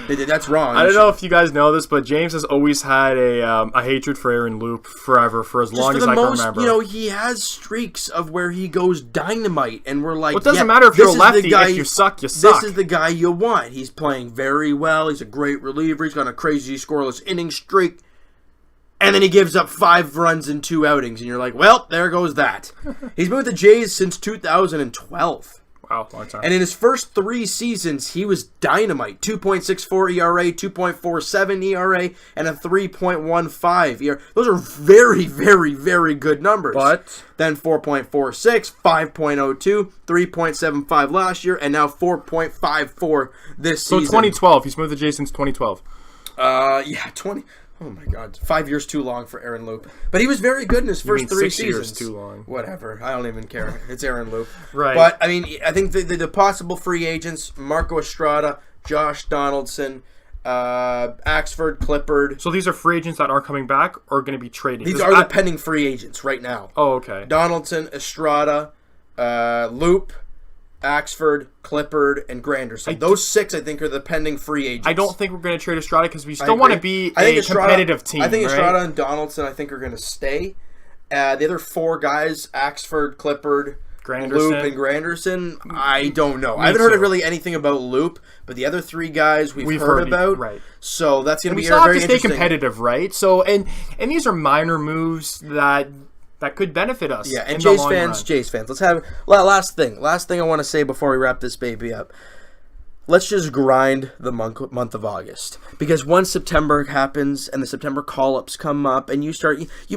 That's wrong. I don't know if you guys know this, but James has always had a hatred for Aaron Loop forever, for as long as I can remember. He has streaks of where he goes dynamite, and we're like, it doesn't matter if you're a lefty. If you suck, you suck. This is the guy you want. He's playing very well. He's a great reliever. He's got a crazy scoreless inning streak. And then he gives up 5 runs in 2 outings, and you're like, well, there goes that. He's been with the Jays since 2012. Wow, long time. And in his first 3 seasons, he was dynamite. 2.64 ERA, 2.47 ERA, and a 3.15 ERA. Those are very, very, very good numbers. But then 4.46, 5.02, 3.75 last year, and now 4.54 this season. So 2012. He's been with the Jays since 2012. Yeah, 20... Oh my God, 5 years too long for Aaron Loop. But he was very good in his first 3 seasons. 6 years too long. Whatever, I don't even care. It's Aaron Loop. Right. But, I mean, I think the possible free agents, Marco Estrada, Josh Donaldson, Axford, Clippard. So these are free agents that aren't coming back or going to be traded? These are the pending free agents right now. Oh, okay. Donaldson, Estrada, Loop, Axford, Clippard, and Granderson. Those 6, I think, are the pending free agents. I don't think we're going to trade Estrada because we still want to be a competitive team. I think Estrada right? and Donaldson, I think, are going to stay. The other 4 guys, Axford, Clippard, Loop, and Granderson, I don't know. I haven't heard really anything about Loop, but the other 3 guys we've heard about. Right. So that's going to be very interesting. We still have to stay competitive, right? So, and these are minor moves that could benefit us. Yeah, and Jays fans, let's have last thing I want to say before we wrap this baby up. Let's just grind the month of August, because once September happens and the September call-ups come up, and you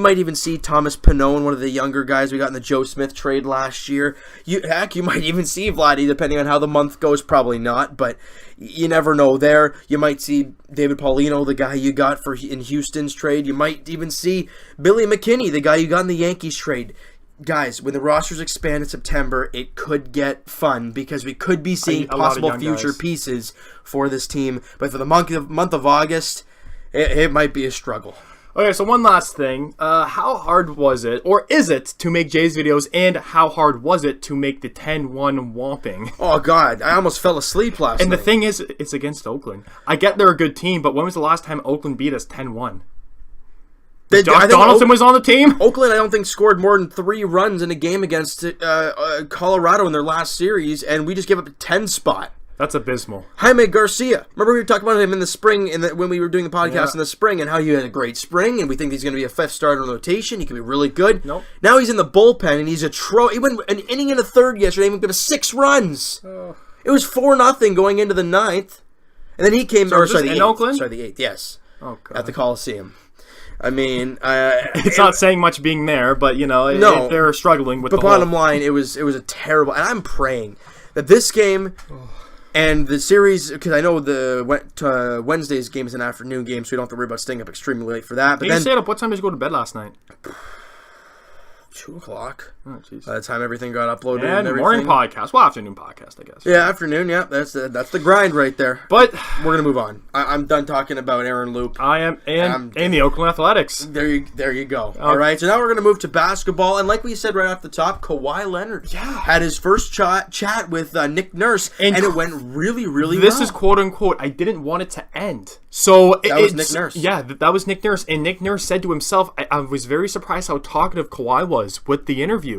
might even see Thomas Pannone, one of the younger guys we got in the Joe Smith trade last year. You might even see Vladdy, depending on how the month goes. Probably not, but you never know there. You might see David Paulino, the guy you got in Houston's trade. You might even see Billy McKinney, the guy you got in the Yankees trade. Guys, when the rosters expand in September, it could get fun because we could be seeing possible future pieces for this team. But for the month of August, it might be a struggle. Okay, so one last thing. How hard was it, or is it, to make Jays videos, and how hard was it to make the 10-1 whomping? Oh, God, I almost fell asleep last night. And the thing is, it's against Oakland. I get they're a good team, but when was the last time Oakland beat us 10-1? Donaldson was on the team? Oakland, I don't think, scored more than 3 runs in a game against Colorado in their last series, and we just gave up a 10 spot. That's abysmal. Jaime Garcia. Remember we were talking about him in the spring, when we were doing the podcast in the spring, and how he had a great spring, and we think he's going to be a 5th starter in the rotation. He could be really good. Nope. Now he's in the bullpen, and he's he went an inning in the 3rd yesterday, and he gave us 6 runs. It was 4-0 going into the 9th, and then he came. So in Oakland? Sorry, the 8th. Yes. Oh, God. At the Coliseum. I mean, it's not saying much being there, but if they're struggling with. But bottom line, it was a terrible. And I'm praying that this game and the series, because I know Wednesday's game is an afternoon game, so we don't have to worry about staying up extremely late for that. But you stayed up. What time did you go to bed last night? 2 o'clock. Oh, jeez. By the time everything got uploaded and everything. Morning podcast. Well, afternoon podcast, I guess. Yeah, afternoon. Yeah, that's the grind right there. But we're gonna move on. I'm done talking about Aaron Loop. I am, and the Oakland Athletics. There you go. All right. So now we're gonna move to basketball, and like we said right off the top, Kawhi Leonard had his first chat with Nick Nurse, and it went really, really well. This is quote unquote. I didn't want it to end. So that was Nick Nurse. Yeah, that was Nick Nurse, and Nick Nurse said to himself, "I was very surprised how talkative Kawhi was with the interview."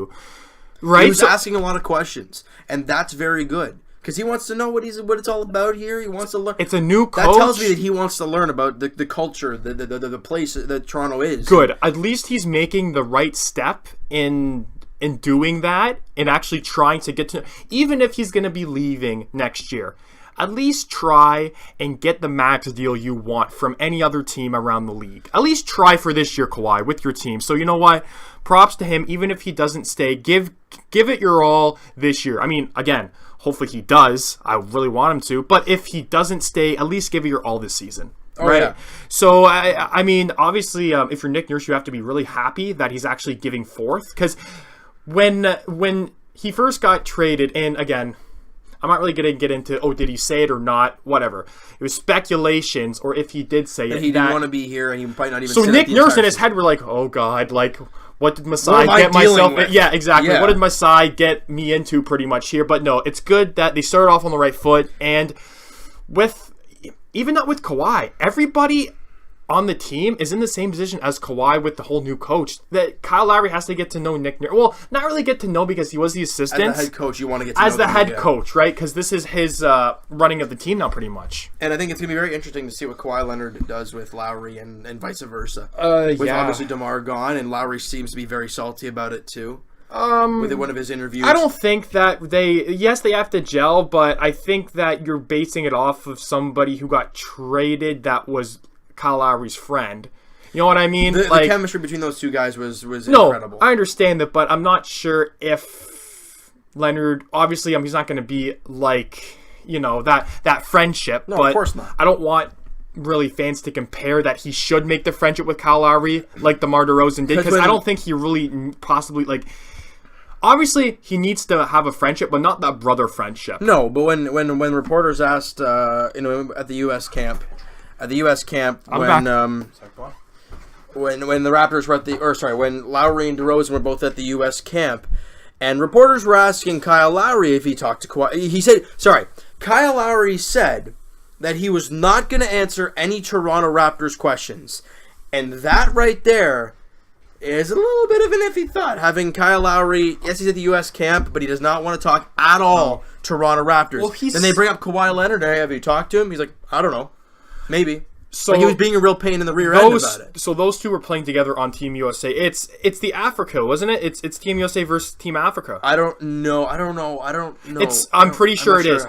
Right, he was asking a lot of questions, and that's very good because he wants to know what it's all about here. He wants to learn. It's a new coach. That tells me that he wants to learn about the culture, the place that Toronto is. Good. At least he's making the right step in doing that and actually trying to get to. Even if he's going to be leaving next year, at least try and get the max deal you want from any other team around the league. At least try for this year, Kawhi, with your team. So you know what? Props to him. Even if he doesn't stay, give it your all this year. I mean, again, hopefully he does. I really want him to. But if he doesn't stay, at least give it your all this season. Right? Yeah. So, I mean, obviously, if you're Nick Nurse, you have to be really happy that he's actually giving forth. Because when he first got traded, and again, I'm not really going to get into, did he say it or not? Whatever. It was speculations, or if he did say that it. He didn't want to be here, and he might not even So Nick Nurse in his head were like, oh, God, like, what did Masai get myself in? Yeah, exactly. Yeah. What did Masai get me into pretty much here? But no, it's good that they started off on the right foot. And even not with Kawhi, everybody on the team is in the same position as Kawhi with the whole new coach. That Kyle Lowry has to get to know Nick Nurse. Well, not really get to know because he was the assistant. As the head coach, you want to get to know as the head coach, right? Because this is his running of the team now, pretty much. And I think it's going to be very interesting to see what Kawhi Leonard does with Lowry and vice versa. With obviously DeMar gone, and Lowry seems to be very salty about it too. With one of his interviews. I don't think that they have to gel, but I think that you're basing it off of somebody who got traded that was Kyle Lowry's friend. You know what I mean? The chemistry between those two guys was incredible. I understand that, but I'm not sure if Leonard, obviously he's not going to be like, that friendship. No, but of course not. I don't want really fans to compare that he should make the friendship with Kyle Lowry like DeMar DeRozan did, because I don't think he really possibly, obviously he needs to have a friendship, but not that brother friendship. No, but when reporters asked, at the U.S. camp, when the Raptors were when Lowry and DeRozan were both at the U.S. camp, and reporters were asking Kyle Lowry if he talked to Kawhi. Kyle Lowry said that he was not going to answer any Toronto Raptors questions, and that right there is a little bit of an iffy thought. Having Kyle Lowry, yes, he's at the U.S. camp, but he does not want to talk at all Toronto Raptors. Well, then they bring up Kawhi Leonard. Hey, have you talked to him? He's like, I don't know. Maybe. So he was being a real pain in the rear end about it. So those two were playing together on Team USA. It's the Africa, wasn't it? It's Team USA versus Team Africa. I don't know. I'm pretty sure it is.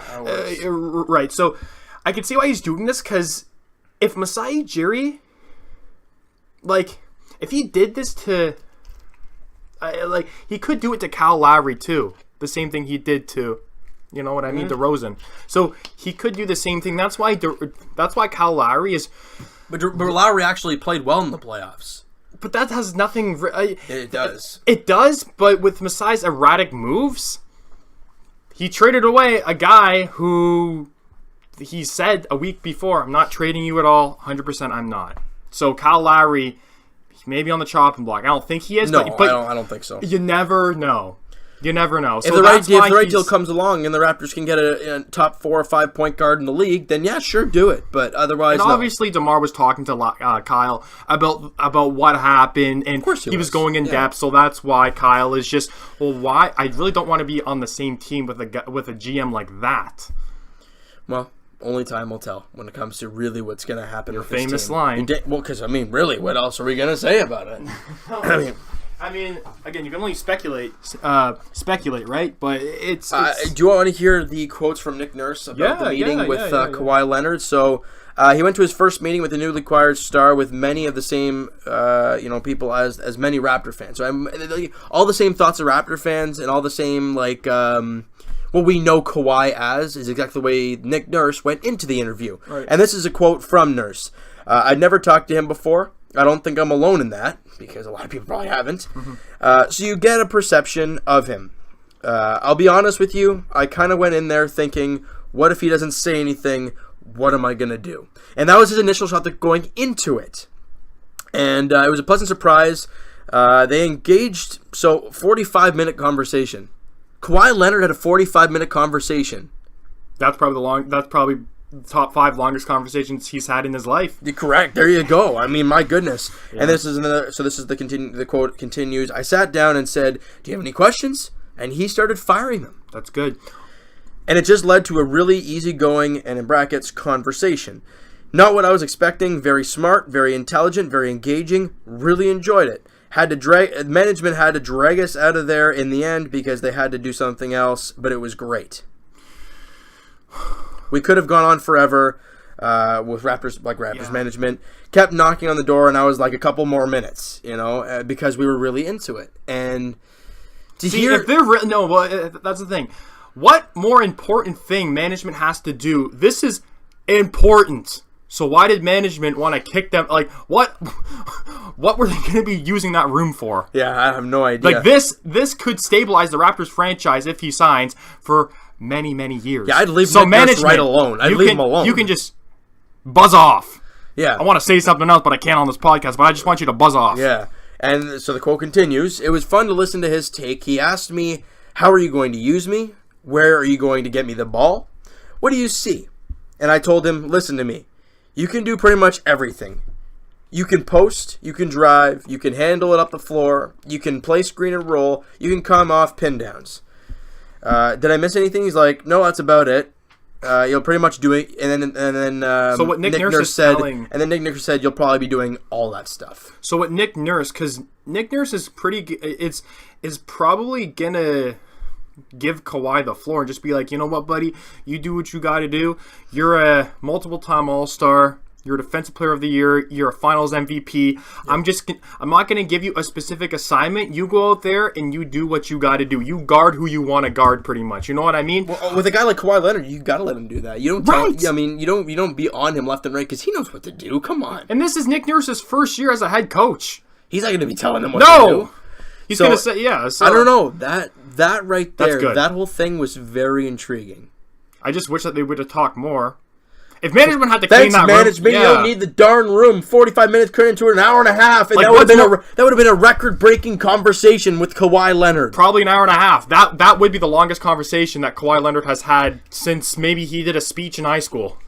Right. So I can see why he's doing this, because if Masai Ujiri, if he did this to, he could do it to Kyle Lowry too. The same thing he did to, you know what I mean, DeRozan. So he could do the same thing. That's why Kyle Lowry is. But Lowry actually played well in the playoffs. But that has nothing. It does. It does. But with Masai's erratic moves, he traded away a guy who he said a week before, "I'm not trading you at all. 100%, I'm not." So Kyle Lowry, maybe on the chopping block. I don't think he is. No, but I don't think so. You never know. You never know. So if the right deal comes along and the Raptors can get a top 4 or 5 point guard in the league, then yeah, sure, do it. But otherwise, and obviously, DeMar was talking to Kyle about what happened, and of course he was going in depth. So that's why Kyle is just, why? I really don't want to be on the same team with a GM like that. Well, only time will tell when it comes to really what's going to happen. Your with this famous team. line. Because really, what else are we going to say about it? I mean, again, you can only speculate, right? But it's do you want to hear the quotes from Nick Nurse about the meeting with Kawhi Leonard? So he went to his first meeting with the newly acquired star with many of the same people as many Raptor fans. So all the same thoughts of Raptor fans and all the same what we know Kawhi as is exactly the way Nick Nurse went into the interview. Right. And this is a quote from Nurse. I'd never talked to him before. I don't think I'm alone in that, because a lot of people probably haven't. Mm-hmm. So you get a perception of him. I'll be honest with you, I kind of went in there thinking, what if he doesn't say anything? What am I going to do? And that was his initial thought going into it. And it was a pleasant surprise. They engaged, 45-minute conversation. Kawhi Leonard had a 45-minute conversation. That's probably top 5 longest conversations he's had in his life. You're correct. There you go. I mean, my goodness. Yeah. And this is the quote continues. I sat down and said, "Do you have any questions?" And he started firing them. That's good. And it just led to a really easygoing and in brackets conversation. Not what I was expecting. Very smart, very intelligent, very engaging. Really enjoyed it. Management had to drag us out of there in the end because they had to do something else, but it was great. We could have gone on forever with Raptors management. Kept knocking on the door, and I was like, a couple more minutes, because we were really into it. And that's the thing. What more important thing management has to do? This is important. So why did management want to kick them? What were they going to be using that room for? Yeah, I have no idea. This could stabilize the Raptors franchise if he signs for many, many years. Yeah, I'd leave Nick Nurse right alone. I'd leave him alone. You can just buzz off. Yeah. I want to say something else, but I can't on this podcast, but I just want you to buzz off. Yeah. And so the quote continues, "It was fun to listen to his take. He asked me, how are you going to use me? Where are you going to get me the ball? What do you see?" And I told him, "Listen to me. You can do pretty much everything. You can post, you can drive, you can handle it up the floor, you can play screen and roll, you can come off pin downs. Did I miss anything?" He's like, "No, that's about it. You'll pretty much do it." And then so what Nick Nurse said, telling... and then Nick Nurse said, "You'll probably be doing all that stuff." So what Nick Nurse, because Nick Nurse is is probably gonna give Kawhi the floor and just be like, "You know what, buddy? You do what you got to do. You're a multiple-time All-Star. You're a Defensive Player of the Year. You're a Finals MVP. Yep. I'm not going to give you a specific assignment. You go out there and you do what you got to do. You guard who you want to guard, pretty much. You know what I mean?" Well, with a guy like Kawhi Leonard, you got to let him do that. You don't. Right. You don't be on him left and right because he knows what to do. Come on. And this is Nick Nurse's first year as a head coach. He's not going to be telling him what to do. He's going to say, yeah. So, I don't know. That right there, good. that whole thing was very intriguing. I just wish that they would have talked more. If management had to clean that management, room... you don't need the darn room. 45 minutes turned into an hour and a half, and like, that would have been a record-breaking conversation with Kawhi Leonard. Probably an hour and a half. That would be the longest conversation that Kawhi Leonard has had since maybe he did a speech in high school.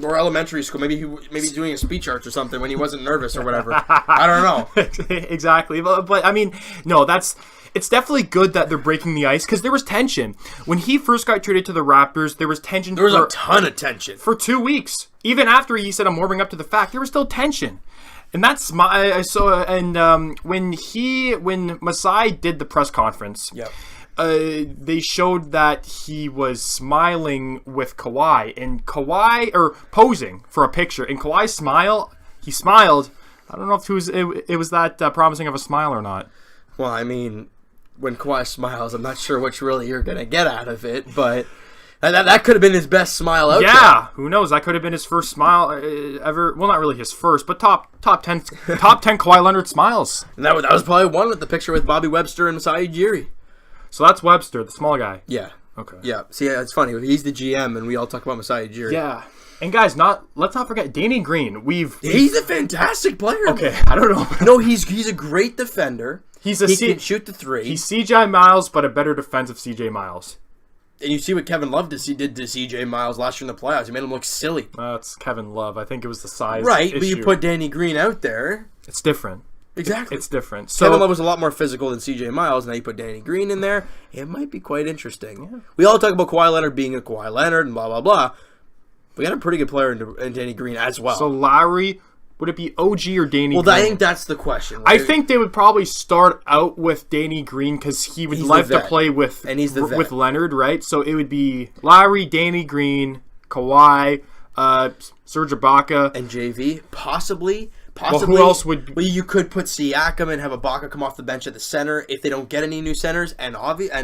Or elementary school. Maybe he's doing a speech arch or something when he wasn't nervous or whatever. I don't know. Exactly. But I mean, no, it's definitely good that they're breaking the ice because there was tension. When he first got traded to the Raptors, there was tension. There was a ton of tension. For 2 weeks. Even after he said, "I'm warming up to the fact," there was still tension. And that's I saw. And when Masai did the press conference, yep. They showed that he was smiling with Kawhi, and Kawhi, or posing for a picture, and Kawhi's smile, he smiled. I don't know if it was that promising of a smile or not. Well, I mean, when Kawhi smiles, I'm not sure which really you're going to get out of it, but that could have been his best smile out there. Yeah, who knows? That could have been his first smile ever. Well, not really his first, but top 10 Kawhi Leonard smiles. And that was probably one with the picture with Bobby Webster and Masai Ujiri. So that's Webster, the small guy. Yeah. Okay. Yeah. See, it's funny. He's the GM, and we all talk about Masai Ujiri. Yeah. And guys, let's not forget Danny Green. He's a fantastic player. Okay, I don't know. No, he's a great defender. He can shoot the three. He's CJ Miles, but a better defensive CJ Miles. And you see what Kevin Love did to CJ Miles last year in the playoffs. He made him look silly. That's Kevin Love. I think it was the size right, issue. But you put Danny Green out there. It's different. Exactly. It's different. So, Kevin Love was a lot more physical than CJ Miles. Now you put Danny Green in there. It might be quite interesting. Yeah. We all talk about Kawhi Leonard being a Kawhi Leonard and blah, blah, blah. We got a pretty good player in Danny Green as well. So Lowry, would it be OG or Danny Green? Well, I think that's the question. Right? I think they would probably start out with Danny Green because he would like to play with Leonard, right? So it would be Lowry, Danny Green, Kawhi, Serge Ibaka. And JV, possibly. Well, who else would... Well, you could put Siakam and have Ibaka come off the bench at the center if they don't get any new centers. And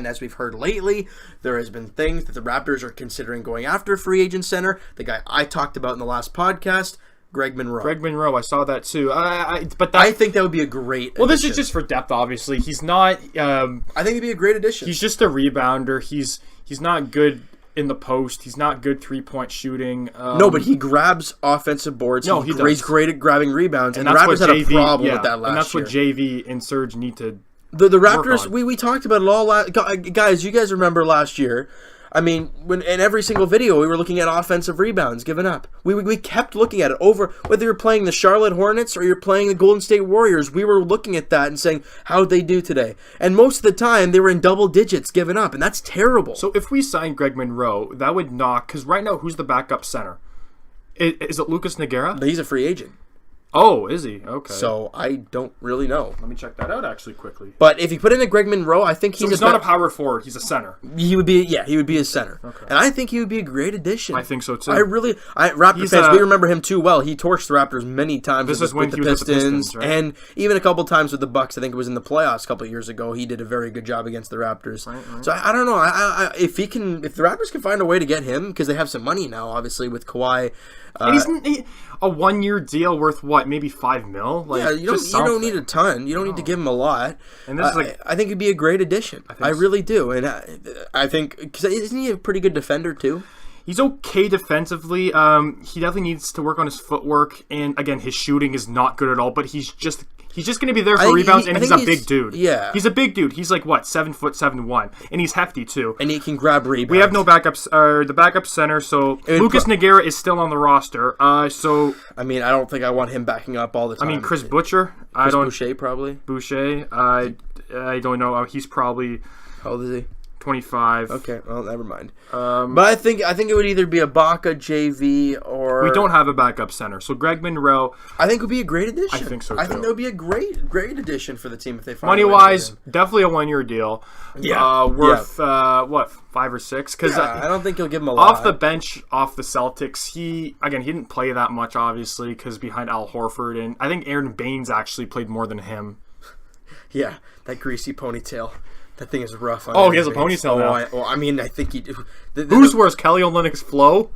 as we've heard lately, there has been things that the Raptors are considering going after a free agent center. The guy I talked about in the last podcast, Greg Monroe. I saw that too. I think that would be a great addition. This is just for depth, obviously. He's not... I think it'd be a great addition. He's just a rebounder. He's not good in the post. He's not good three-point shooting. No, but he grabs offensive boards. No, he does. He's great at grabbing rebounds. And the Raptors had a problem with that last year. And that's what JV and Serge need to The Raptors, we talked about it all. Guys, you guys remember last year. I mean, when in every single video, we were looking at offensive rebounds given up. We kept looking at it over, whether you're playing the Charlotte Hornets or you're playing the Golden State Warriors, we were looking at that and saying, how'd they do today? And most of the time, they were in double digits given up, and that's terrible. So if we sign Greg Monroe, that would knock, because right now, who's the backup center? Is it Lucas Nogueira? He's a free agent. Oh, is he? Okay. So I don't really know. Let me check that out actually quickly. But if you put in a Greg Monroe, I think he's not a power forward. He's a center. He would be a center. Okay. And I think he would be a great addition. I think so too. Raptor fans, we remember him too well. He torched the Raptors many times with the Pistons, right? And even a couple times with the Bucks. I think it was in the playoffs a couple of years ago. He did a very good job against the Raptors. Right. So I don't know. If the Raptors can find a way to get him, because they have some money now, obviously with Kawhi. Isn't a 1-year deal worth what? Maybe $5 million? Like, yeah, you don't need a ton. You don't need to give him a lot. And this is I think it'd be a great addition. I really do, and I think because isn't he a pretty good defender too? He's okay defensively. He definitely needs to work on his footwork, and again, his shooting is not good at all. But he's He's just going to be there for rebounds, and he's a big dude. Yeah. He's a big dude. He's like, 7'7" and he's hefty, too. And he can grab rebounds. We have no backups, the backup center, so Lucas Nogueira is still on the roster. I don't think I want him backing up all the time. Chris Boucher. Boucher, probably. Boucher. I don't know. He's probably... How old is he? 25. Okay, well, never mind. But I think it would either be Ibaka, JV, or... We don't have a backup center, so Greg Monroe... I think would be a great addition. I think so, too. I think that would be a great addition for the team if they find Money-wise, definitely a one-year deal. Yeah. Worth, 5 or 6? Because I don't think he'll give him a lot. Off the bench, off the Celtics, he didn't play that much, obviously, because behind Al Horford, and I think Aaron Baines actually played more than him. Yeah, that greasy ponytail. That thing is rough. He has a ponytail now. I think he... Who's worse, Kelly Olynyk's flow?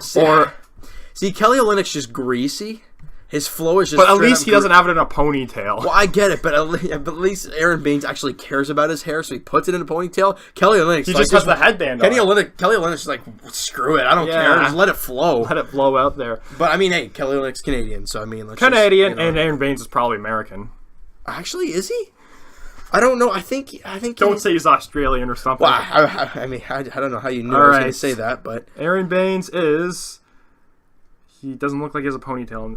See, Kelly Olynyk's just greasy. His flow is just... But at least he doesn't have it in a ponytail. Well, I get it, but at least Aaron Baines actually cares about his hair, so he puts it in a ponytail. Kelly Olynyk... He just has the headband on. Kelly Olynyk's just like, screw it, I don't care, just let it flow. Let it flow out there. But, hey, Kelly Olynyk's Canadian, so, Canadian, and Aaron Baines is probably American. Actually, is he? I don't know. I think. Don't say he's Australian or something. Well, I don't know how you knew I was going to say that, but Aaron Baines is. He doesn't look like he has a ponytail.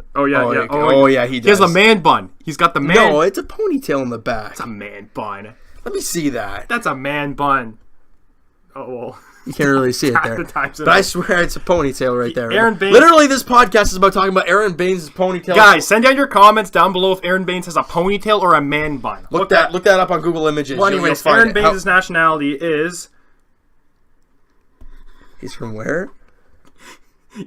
He does. He has a man bun. He's got the man. No, it's a ponytail in the back. It's a man bun. Let me see that. That's a man bun. Oh well. You can't really see it there. But I swear it's a ponytail right there. Aaron Baines. Literally, this podcast is about talking about Aaron Baines' ponytail. Guys, send down your comments down below if Aaron Baines has a ponytail or a man bun. Look that up on Google Images. Well, anyways, Aaron Baines' nationality is... He's from where?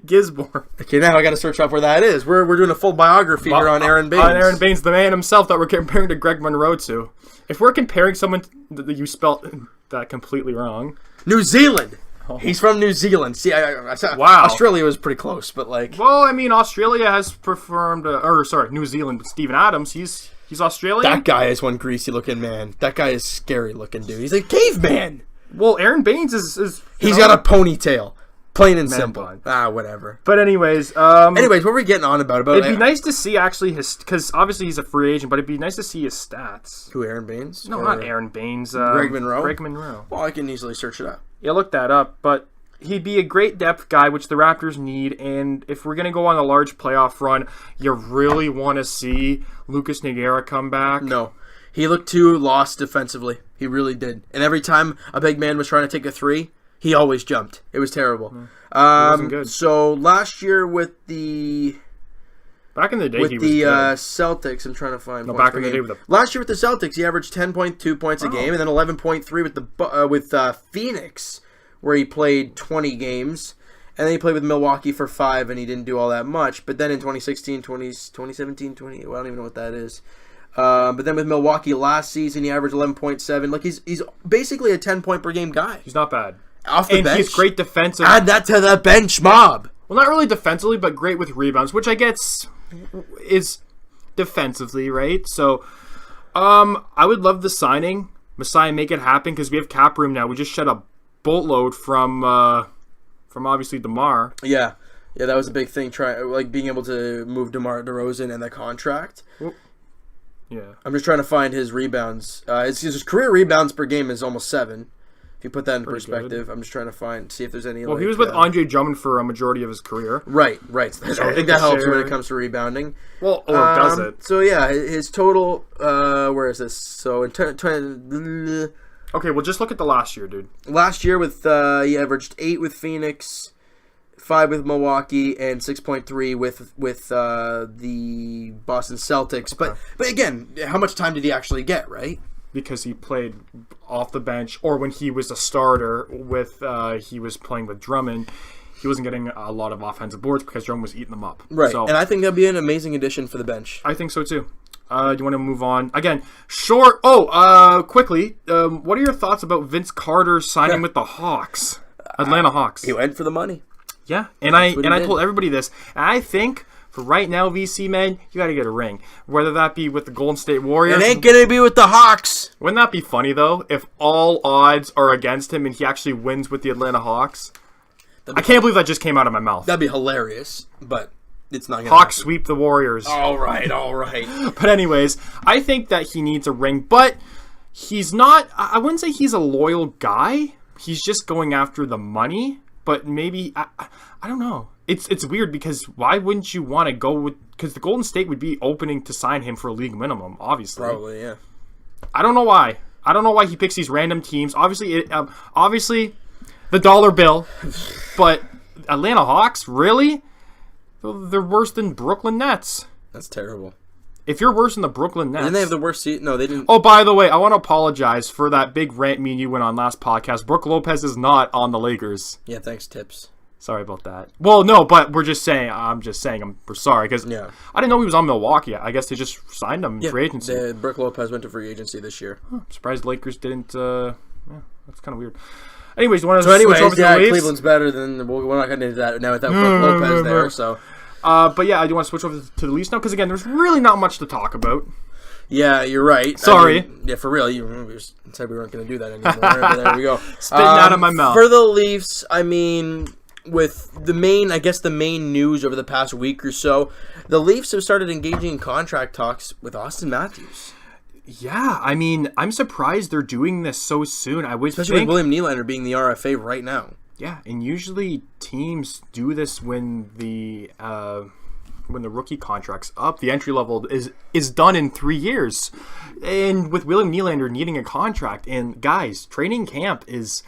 Gisborne. Okay, now I got to search up where that is. We're doing a full biography here on Aaron Baines. On Aaron Baines, the man himself that we're comparing to Greg Monroe to. If we're comparing someone that you spelled that completely wrong... New Zealand. Oh. He's from New Zealand. See, wow. Australia was pretty close, but like... Well, Australia has performed... New Zealand with Steven Adams. He's Australian? That guy is one greasy-looking man. That guy is scary-looking, dude. He's a caveman. Well, Aaron Baines is He's got a ponytail. Plain and simple. Whatever. But anyways... what are we getting on about? It'd be nice to see, actually, because obviously he's a free agent, but it'd be nice to see his stats. Who, Aaron Baines? No, not Aaron Baines. Greg Monroe? Greg Monroe. Well, I can easily search it up. Yeah, look that up, but he'd be a great depth guy, which the Raptors need, and if we're going to go on a large playoff run, you really want to see Lucas Nogueira come back? No. He looked too lost defensively. He really did. And every time a big man was trying to take a three, he always jumped. It was terrible. It wasn't good. So last year with the... Back in the day, with he was the good. Celtics, I'm trying to find. No, back in the day with the... Last year with the Celtics, he averaged 10.2 points a game, and then 11.3 with Phoenix, where he played 20 games, and then he played with Milwaukee for 5, and he didn't do all that much. But then in 2017, well, I don't even know what that is. But then with Milwaukee last season, he averaged 11.7. Like he's basically a 10-point per game guy. He's not bad. Off the bench, and he's great defensive. Add that to the bench mob. Well, not really defensively, but great with rebounds, which I guess is defensively, right? So, I would love the signing. Messiah, make it happen, because we have cap room now. We just shed a boatload from obviously DeMar. Yeah, that was a big thing. Being able to move DeMar DeRozan and the contract. Whoop. Yeah, I'm just trying to find his rebounds. His career rebounds per game is almost 7. If you put that in perspective, good. I'm just trying to see if there's any... Well, he was with Andre Drummond for a majority of his career. Right. So I think that helps when it comes to rebounding. Well, does it? So, yeah, his total... where is this? So, okay, well, just look at the last year, dude. Last year, with he averaged 8 with Phoenix, 5 with Milwaukee, and 6.3 with the Boston Celtics. Okay. But again, how much time did he actually get, right? Because he played off the bench, or when he was a starter he was playing with Drummond, he wasn't getting a lot of offensive boards because Drummond was eating them up. Right, so, and I think that'd be an amazing addition for the bench. I think so too. Do you want to move on? Again, quickly, what are your thoughts about Vince Carter signing with the Hawks? Atlanta Hawks. He went for the money. Yeah, and I told everybody this. And I think... For right now, VC, man, you got to get a ring. Whether that be with the Golden State Warriors. It ain't going to be with the Hawks. Wouldn't that be funny, though, if all odds are against him and he actually wins with the Atlanta Hawks? I can't believe that just came out of my mouth. That'd be hilarious, but... It's not gonna Hawks happen. sweep the Warriors. All right. But anyways, I think that he needs a ring, but he's not. I wouldn't say he's a loyal guy. He's just going after the money. But maybe I don't know. It's weird because why wouldn't you want to go with? Because the Golden State would be opening to sign him for a league minimum, obviously. Probably, yeah. I don't know why. I don't know why he picks these random teams. Obviously, the dollar bill. But Atlanta Hawks, really? They're worse than Brooklyn Nets. That's terrible. If you're worse than the Brooklyn Nets... Didn't they have the worst seat? No, they didn't. Oh, by the way, I want to apologize for that big rant me and you went on last podcast. Brooke Lopez is not on the Lakers. Yeah, thanks, Tips. Sorry about that. Well, no, but we're sorry because I didn't know he was on Milwaukee. I guess they just signed him in free agency. Brooke Lopez went to free agency this year. I'm surprised the Lakers didn't... that's kind of weird. Anyways, you want to switch over to the Leafs? Cleveland's better than... We're not going into that now without Brooke Lopez there, so... But yeah, I do want to switch over to the Leafs now because, again, there's really not much to talk about. Yeah, you're right. Sorry. For real. We said we weren't going to do that anymore. But there we go. Spitting out of my mouth. For the Leafs, with the main news over the past week or so, the Leafs have started engaging in contract talks with Auston Matthews. Yeah, I'm surprised they're doing this so soon. Especially with William Nylander being the RFA right now. Yeah, and usually teams do this when the rookie contract's up. The entry level is done in 3 years. And with William Nylander needing a contract, and guys, training camp is...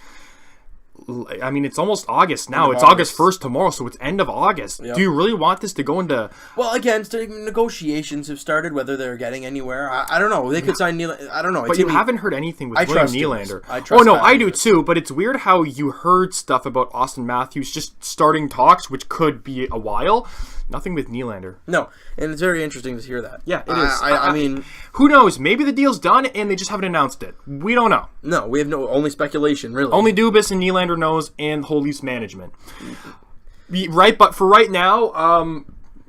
it's almost August now. It's August 1st tomorrow, so it's end of August. Yep. Do you really want this to go into... Well, again, negotiations have started, whether they're getting anywhere. I don't know. They could sign Nylander. I don't know. But you haven't heard anything with William Nylander. I do too, but it's weird how you heard stuff about Auston Matthews just starting talks, which could be a while. Nothing with Nylander. No, and it's very interesting to hear that. Yeah, it is. Who knows? Maybe the deal's done and they just haven't announced it. We don't know. No, we have only speculation, really. Only Dubas and Nylander knows, and whole Leafs management. Right, but for right now,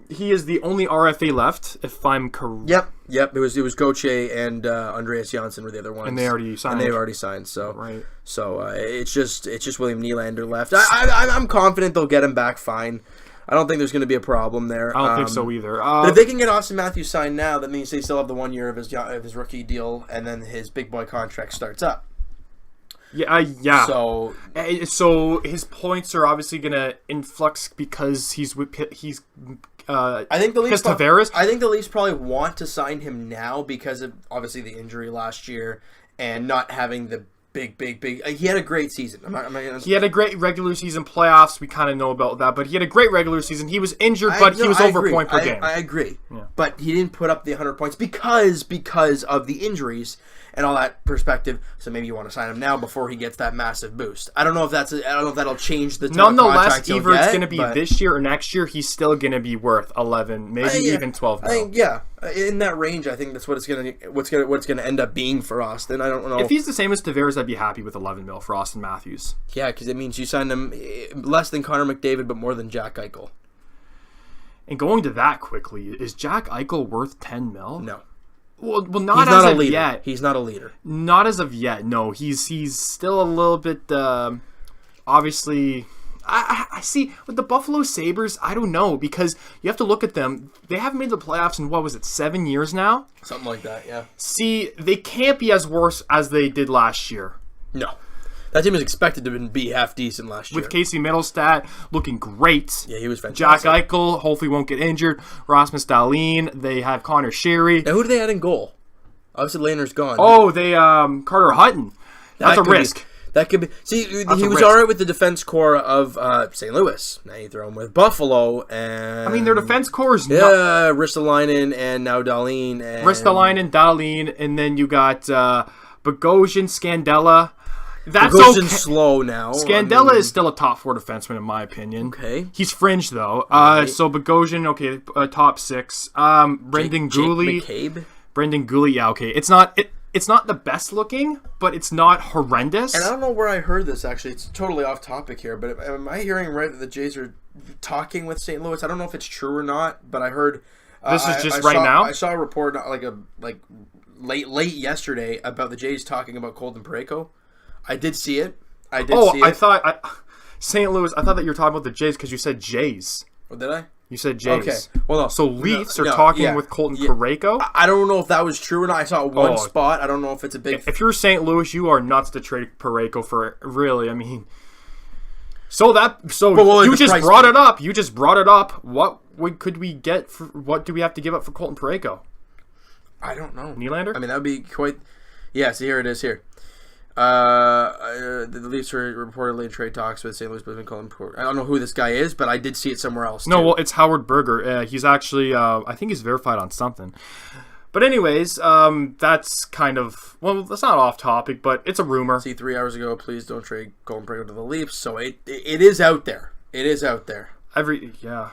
he is the only RFA left, if I'm correct. Yep. It was Gauthier and Andreas Janssen were the other ones, and they already signed. So right. So it's just William Nylander left. I'm confident they'll get him back fine. I don't think there's going to be a problem there. I don't think so either. But if they can get Auston Matthews signed now, that means they still have the 1 year of his rookie deal, and then his big boy contract starts up. Yeah. So his points are obviously going to influx because he's I think the Leafs Tavares. I think the Leafs probably want to sign him now because of obviously the injury last year and not having the big. He had a great season. He had a great regular season. Playoffs, we kind of know about that, but he had a great regular season. He was injured, but he was over point per game. I agree. Yeah. But he didn't put up the 100 points because of the injuries and all that perspective. So maybe you want to sign him now before he gets that massive boost. I don't know if that'll change the type of contract he'll either get, it's going to be this year or next year. He's still going to be worth 11, maybe even 12 now. I think, in that range, I think that's what it's going to end up being for Austin. I don't know if he's the same as Tavares. I'd be happy with 11 mil for Auston Matthews. Yeah, because it means you signed him less than Connor McDavid, but more than Jack Eichel. And going to that quickly, is Jack Eichel worth 10 mil? No. Well, not as of yet. He's not a leader. Not as of yet. No, he's still a little bit. Obviously, I see with the Buffalo Sabres. I don't know because you have to look at them. They haven't made the playoffs in 7 years now? Something like that. Yeah. See, they can't be as worse as they did last year. No. That team is expected to be half decent last year. With Casey Middlestat looking great. Yeah, he was fantastic. Jack Eichel hopefully won't get injured. Rasmus Dahlin. They have Connor Sherry. Now, who do they add in goal? Obviously, Lehner's gone. Oh, they Carter Hutton. That's a risk. That could be. See, he was all right with the defense core of St. Louis. Now you throw him with Buffalo, and their defense core is Ristolainen and now Dahlin. Dahlin, and then you got Bogosian, Scandella. That's okay. Slow now. Scandella is still a top 4 defenseman in my opinion. Okay. He's fringe though. Right. So Bogosian, top 6. Brendan Gooley. Brendan Gooley, yeah, okay. It's not the best looking, but it's not horrendous. And I don't know where I heard this actually. It's totally off topic here, but am I hearing right that the Jays are talking with St. Louis? I don't know if it's true or not, but I heard this is just right now. I saw a report like late yesterday about the Jays talking about Colton Parayko. I did see it. St. Louis. I thought that you were talking about the Jays because you said Jays. Oh, did I? You said Jays. Okay. Well, no. So Leafs are talking with Colton Parayko? I don't know if that was true or not. I saw one spot. I don't know if it's a big... If you're St. Louis, you are nuts to trade Parayko for... Really, I mean... You just brought it up. You just brought it up. What could we get for... What do we have to give up for Colton Parayko? I don't know. Nylander? I mean, that would be quite... Yeah, so here it is here. The Leafs are reportedly in trade talks with St. Louis Blues and Colton Parayko. I don't know who this guy is, but I did see it somewhere else. No, well, it's Howard Berger. He's actually, I think he's verified on something. But anyways, that's kind of, well, that's not off topic, but it's a rumor. See, 3 hours ago, please don't trade Colton Parayko to the Leafs. So it is out there. It is out there. Yeah.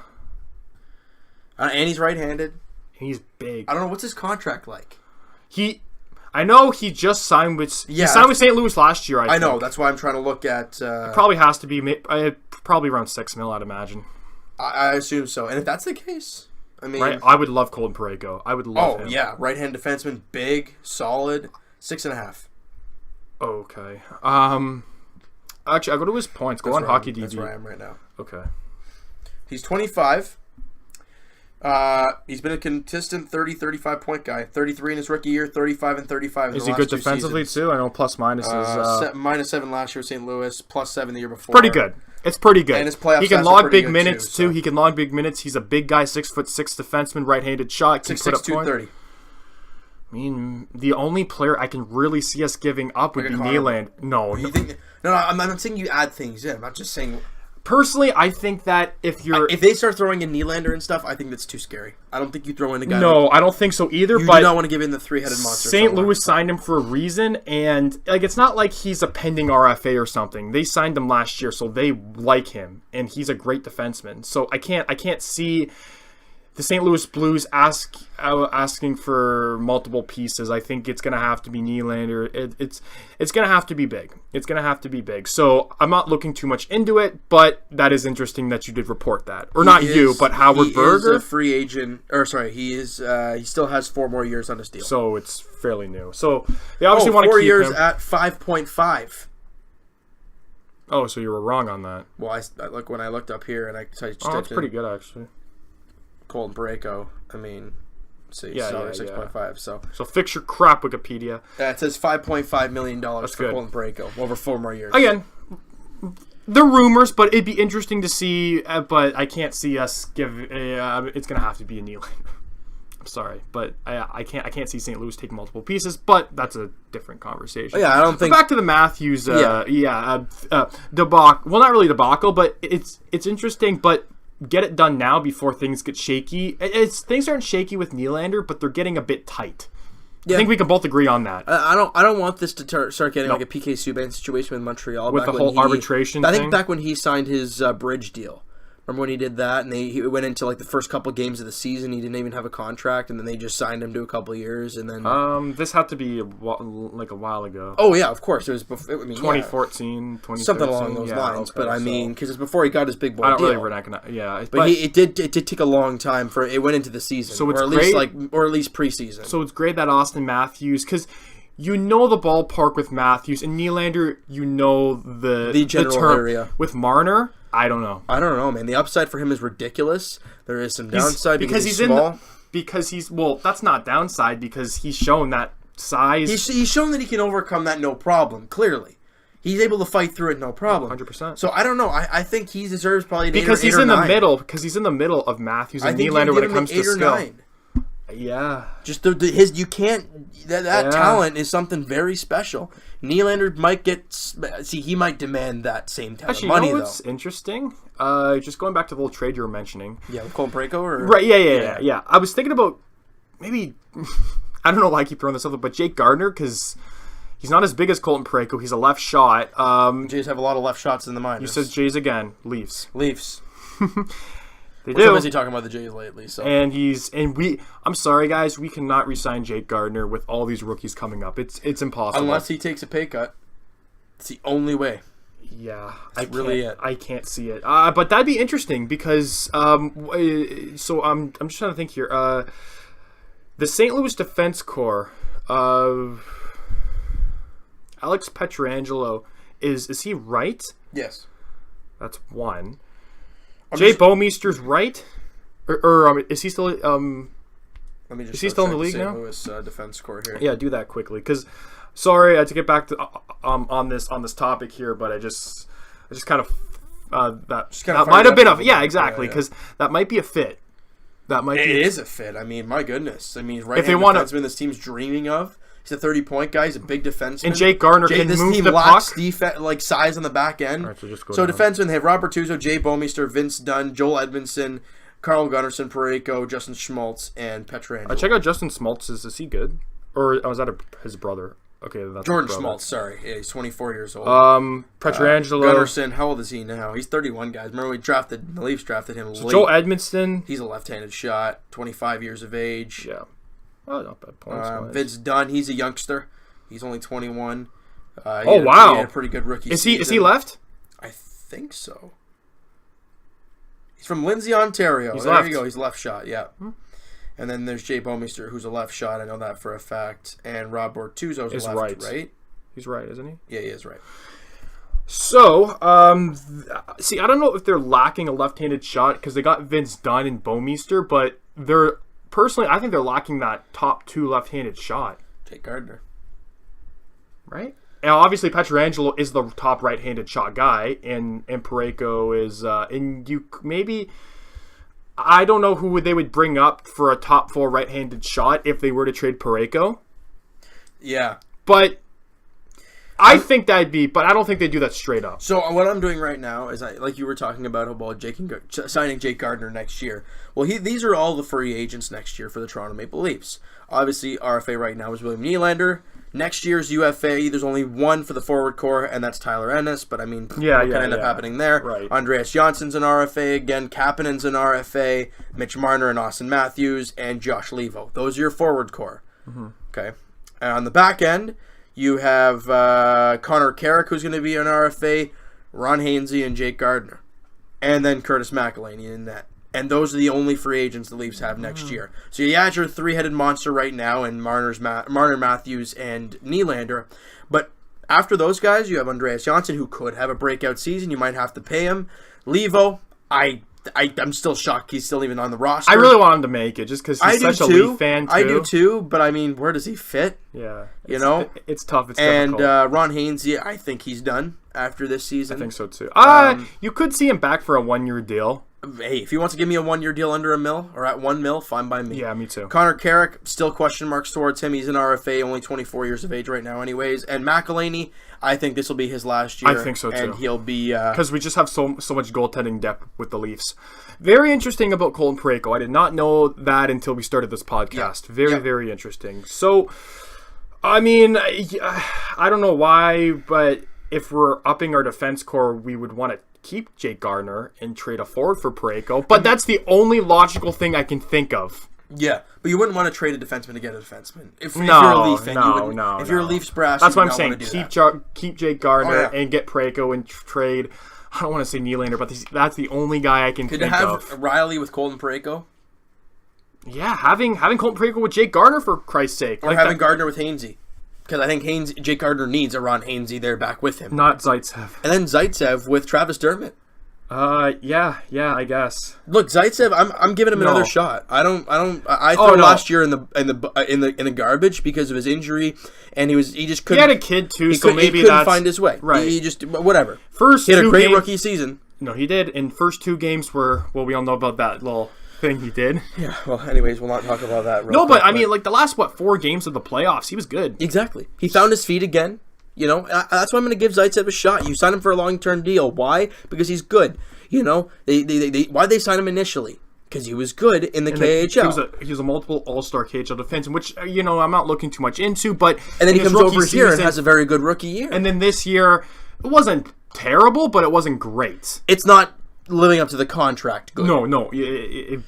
And he's right-handed. He's big. I don't know, what's his contract like? I know he just signed with... He signed with St. Louis last year, I think. know. That's why I'm trying to look at... It probably has to be... probably around $6 million, I'd imagine. I assume so. And if that's the case... I mean... Right, I would love Colton Parayko. I would love him. Oh, yeah. Right-hand defenseman. Big. Solid. 6.5. Okay. Actually, I'll go to his points. Go on Hockey DB. That's where I am right now. Okay. He's 25. He's been a consistent 30, 35 point guy. 33 in his rookie year, 35 and 35 in Is the he last good defensively seasons. too? I know plus minus is -7 last year with St. Louis, +7 the year before. pretty good. It's pretty good. And his playoff he can stats log are pretty big good minutes too. He can log big minutes. He's a big guy, 6'6" defenseman, right-handed shot. Can 6'6", put up 230. I mean, the only player I can really see us giving up would be Nylander. No, I'm not saying you add things in. I'm not just saying. Personally, I think that if they start throwing in Nylander and stuff, I think that's too scary. I don't think you throw in a guy. No, I don't think so either. You but do not want to give in the three-headed monster. St. Louis signed him for a reason, and it's not like he's a pending RFA or something. They signed him last year, so they like him, and he's a great defenseman. So I can't see the St. Louis Blues asking for multiple pieces. I think it's going to have to be Nylander. It's going to have to be big. It's going to have to be big. So I'm not looking too much into it, but that is interesting that you did report that. Or not you, but Howard Berger. He is a free agent. Or sorry, he still has 4 more years on his deal. So it's fairly new. So they obviously want to keep 4 years him at 5.5. Oh, so you were wrong on that. Well, I look when I looked up here and I typed that's pretty good actually. Colton Parayko. I mean, see, 6.5. So fix your crap, Wikipedia. It says $5.5 million for Colton Parayko over 4 more years. Again, they're rumors, but it'd be interesting to see. But I can't see us give. It's gonna have to be a Nylander. I'm sorry, but I can't see St. Louis taking multiple pieces. But that's a different conversation. Yeah, I don't think. But back to the Matthews. Debacle. Well, not really debacle, but it's interesting, but. Get it done now before things get shaky. Things aren't shaky with Nylander, but they're getting a bit tight. Yeah. I think we can both agree on that. I don't want this to start getting like a PK Subban situation with Montreal. With the whole arbitration thing. I think back when he signed his bridge deal. Remember when he did that, and he went into like the first couple games of the season, he didn't even have a contract, and then they just signed him to a couple of years, and then this had to be like a while ago. Oh yeah, of course it was. Before, 2014, 2013, something along those lines. But I mean, because it's before he got his big boy deal. Really but it did take a long time for it went into the season, so it's or at least preseason. So it's great that Auston Matthews, because. You know the ballpark with Matthews, and Nylander, you know the general term. area. With Marner, I don't know. I don't know, man. The upside for him is ridiculous. There is some downside because he's small. That's not downside because he's shown that size. He's shown that he can overcome that no problem, clearly. He's able to fight through it no problem. 100%. So I don't know. I think he deserves probably an because 8 he's or in 9. the middle. Because he's in the middle of Matthews and Nylander when it comes to skill. 9. Yeah, just you can't. That talent is something very special. Nylander might he might demand that same type of money. You know what's interesting? Just going back to the little trade you were mentioning. Yeah, with Colton Parayko, or right? Yeah. I was thinking about maybe I don't know why I keep throwing this up, but Jake Gardiner, because he's not as big as Colton Parayko. He's a left shot. Jays have a lot of left shots in the minors. You said Jays again. Leafs. They We're so busy talking about the Jays lately. So I'm sorry guys, we cannot re-sign Jake Gardiner with all these rookies coming up. It's impossible. Unless he takes a pay cut. It's the only way. Yeah, I can't see it. But that'd be interesting because so I'm just trying to think here. The St. Louis Defense Corps, Alex Pietrangelo, is he right? Yes. That's one. Jay Bouwmeester's right? Is he still? Let me just is he still in the league now? Louis defense core here. Yeah, do that quickly. Because, sorry, I had to get back to on this topic here, but I just kind of that might have been exactly because that might be a fit. It is a fit. I mean, my goodness. I mean, right-hand defenseman this team's dreaming of. He's a 30-point guy. He's a big defenseman. And Jake Gardner can move the puck. This team lacks size on the back end. Right, so defensemen, they have Robert Bertuzzo, Jay Bouwmeester, Vince Dunn, Joel Edmondson, Carl Gunnarsson, Parayko, Justin Schmaltz, and Pietrangelo. I check out Justin Schmaltz. Is he good? Or was that his brother? Okay, that's Jordan Schmaltz, sorry. Yeah, he's 24 years old. Pietrangelo. Gunnarsson, how old is he now? He's 31, guys. Remember the Leafs drafted him late. Joel Edmondson. He's a left-handed shot, 25 years of age. Yeah. Oh, not bad points. Vince Dunn, he's a youngster. He's only 21. Wow. He had a pretty good rookie season. Is he left? I think so. He's from Lindsay, Ontario. He's there left. You go. He's left shot, yeah. And then there's Jay Bouwmeester, who's a left shot. I know that for a fact. And Rob Bortuzzo's a left, right? He's right, isn't he? Yeah, he is right. So, see, I don't know if they're lacking a left-handed shot because they got Vince Dunn and Bouwmeester, but I think they're lacking that top two left-handed shot. Jake Gardner. Right? Now, obviously, Pietrangelo is the top right-handed shot guy, and Parayko is, and you maybe, I don't know who they would bring up for a top four right-handed shot if they were to trade Parayko. Yeah. But I think that'd be, but I don't think they do that straight up. So what I'm doing right now is, like you were talking about signing Jake Gardner next year. Well, these are all the free agents next year for the Toronto Maple Leafs. Obviously, RFA right now is William Nylander. Next year's UFA, there's only one for the forward core, and that's Tyler Ennis. But I mean, what can end up happening there? Right. Andreas Johnson's an RFA again. Kapanen's an RFA. Mitch Marner and Auston Matthews and Josh Levo. Those are your forward core. Mm-hmm. Okay. And on the back end, you have Connor Carrick, who's going to be an RFA, Ron Hainsey, and Jake Gardner. And then Curtis McElhinney in that. And those are the only free agents the Leafs have next year. So you add your three-headed monster right now in Marner, Matthews, and Nylander. But after those guys, you have Andreas Johnsson, who could have a breakout season. You might have to pay him. Levo, I'm still shocked he's still even on the roster. I really want him to make it just because he's such a Leaf fan, too. I do, too. But, I mean, where does he fit? Yeah. It's tough. It's difficult. And Ron Hainsey, I think he's done after this season. I think so, too. You could see him back for a one-year deal. Hey, if he wants to give me a one-year deal under $1 million or at $1 million, fine by me. Yeah, me too. Connor Carrick, still question marks towards him. He's an RFA, only 24 years of age right now anyways. And McElhinney, I think this will be his last year. I think so too. And he'll be... Because we just have so much goaltending depth with the Leafs. Very interesting about Colton Parayko. I did not know that until we started this podcast. Very interesting. So, I mean, I don't know why, but if we're upping our defense core, we would want to keep Jake Gardner and trade a forward for Parayko, but that's the only logical thing I can think of. Yeah, but you wouldn't want to trade a defenseman to get a defenseman. If you're a Leaf fan, if you're a Leafs brass, that's what I'm saying. Keep Jake Gardner and get Parayko and trade. I don't want to say Nylander, but that's the only guy I can think of. Could have Riley with Colton Parayko? Yeah, having Colton Parayko with Jake Gardner for Christ's sake, or having Gardner with Hainsey. Because I think Jake Gardner needs a Ron Hainsey there back with him. Not Zaitsev. And then Zaitsev with Travis Dermott. Yeah, I guess. Look, Zaitsev, I'm giving him another shot. I threw him last year in the garbage because of his injury, and he just couldn't. He had a kid too, so maybe he couldn't find his way. Right. He just whatever. He had a great rookie season. No, he did. In first two games were we all know about that little thing he did. Yeah. Well, anyways, we'll not talk about that. But I mean, like the last 4 games of the playoffs, he was good. Exactly. He found his feet again. You know, that's why I'm going to give Zaitsev a shot. You sign him for a long-term deal. Why? Because he's good. You know, why they sign him initially? Because he was good in the KHL. He was a multiple All-Star KHL defenseman, which I'm not looking too much into. But and then he comes over here and has a very good rookie year. And then this year, it wasn't terrible, but it wasn't great. It's not living up to the contract. Good. No,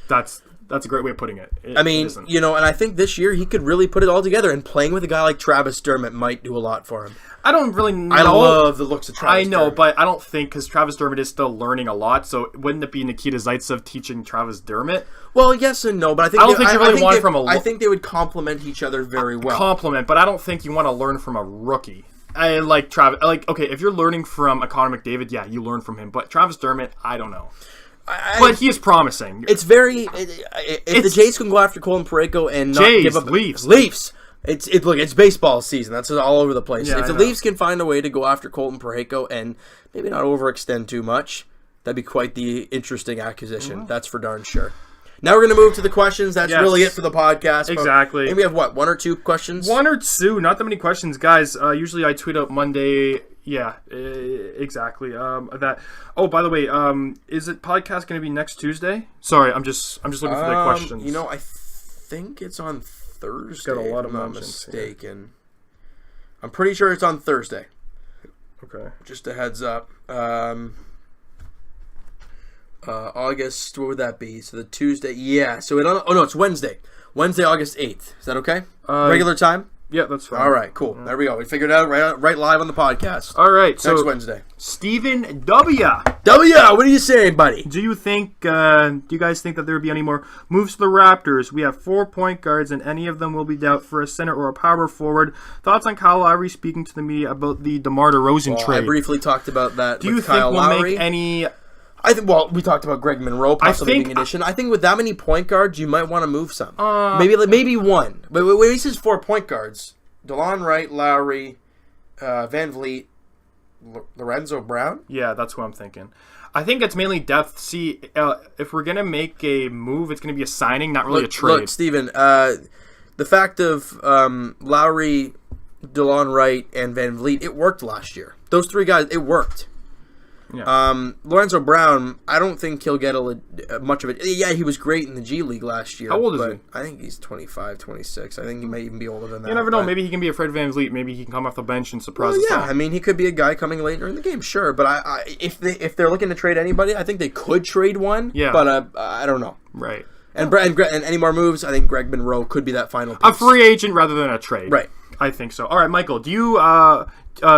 that's a great way of putting it. I mean, and I think this year he could really put it all together, and playing with a guy like Travis Dermott might do a lot for him. I don't really know. I love the looks of Travis Dermott. But I don't think, because Travis Dermott is still learning a lot, so wouldn't it be Nikita Zaitsev teaching Travis Dermott? Well, yes and no, but I think I think they would complement each other very well. Complement, but I don't think you want to learn from a rookie. Okay, if you're learning from a Connor McDavid, yeah, you learn from him, but Travis Dermott, I don't know. but he is promising. It's very... If the Jays can go after Colton Parayko and not give up... Leafs. It's baseball season. That's all over the place. Yeah, if the Leafs can find a way to go after Colton Parayko and maybe not overextend too much, that'd be quite the interesting acquisition. That's for darn sure. Now we're going to move to the questions. That's really it for the podcast. Exactly. And we have, one or two questions? One or two. Not that many questions, guys. Usually I tweet out Monday. Yeah, exactly. That. Oh, by the way, is it podcast going to be next Tuesday? Sorry, I'm just looking for the questions. I think it's on Thursday. Got a lot of if I'm not mistaken. I'm pretty sure it's on Thursday. Okay. Just a heads up. August, what would that be? So the Tuesday, yeah. So it's Wednesday. Wednesday, August 8th. Is that okay? Regular time? Yeah, that's fine. All right, cool. There we go. We figured it out right live on the podcast. All right, next Wednesday. Stephen W. What are you saying, buddy? Do you guys think that there would be any more moves to the Raptors? We have 4 point guards, and any of them will be dealt for a center or a power forward. Thoughts on Kyle Lowry speaking to the media about the DeMar DeRozan trade? I briefly talked about that. Do you think we'll make any? We talked about Greg Monroe possibly being an addition. I think with that many point guards, you might want to move some. Maybe one. But when he says 4 point guards, DeLon Wright, Lowry, Van Vliet, Lorenzo Brown? Yeah, that's what I'm thinking. I think it's mainly depth. See, if we're going to make a move, it's going to be a signing, not really a trade. Look, Steven, the fact of Lowry, DeLon Wright, and Van Vliet, it worked last year. Those 3 guys, it worked. Yeah. Lorenzo Brown, I don't think he'll get much of it. Yeah, he was great in the G League last year. How old is he? I think he's 25, 26. I think he may even be older than that. You never know. Maybe he can be a Fred VanVleet. Maybe he can come off the bench and surprise us all. I mean, he could be a guy coming later in the game, sure. But if they're looking to trade anybody, I think they could trade one. Yeah. But I don't know. Right. And any more moves, I think Greg Monroe could be that final piece. A free agent rather than a trade. Right. I think so. All right, Michael, do you...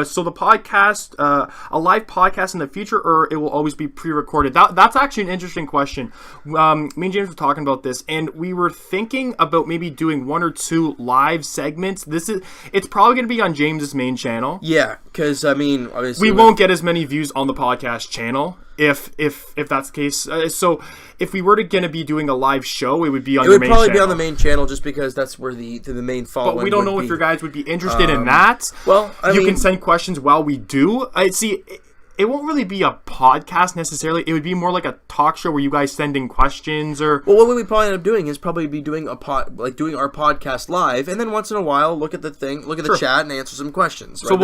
so the podcast, a live podcast in the future, or it will always be pre-recorded? That's actually an interesting question. Me and James were talking about this, and we were thinking about maybe doing 1 or 2 live segments. It's probably going to be on James's main channel. Yeah, because obviously we won't get as many views on the podcast channel if that's the case. So if we were going to be doing a live show, it would be on your main channel. It would probably be on the main channel just because that's where the main following. But we don't know if your guys would be interested in that. Well, you can send questions while we do. It won't really be a podcast necessarily. It would be more like a talk show where you guys send in questions or. Well, what we probably end up doing is probably be doing doing our podcast live, and then once in a while look at the chat and answer some questions. Right?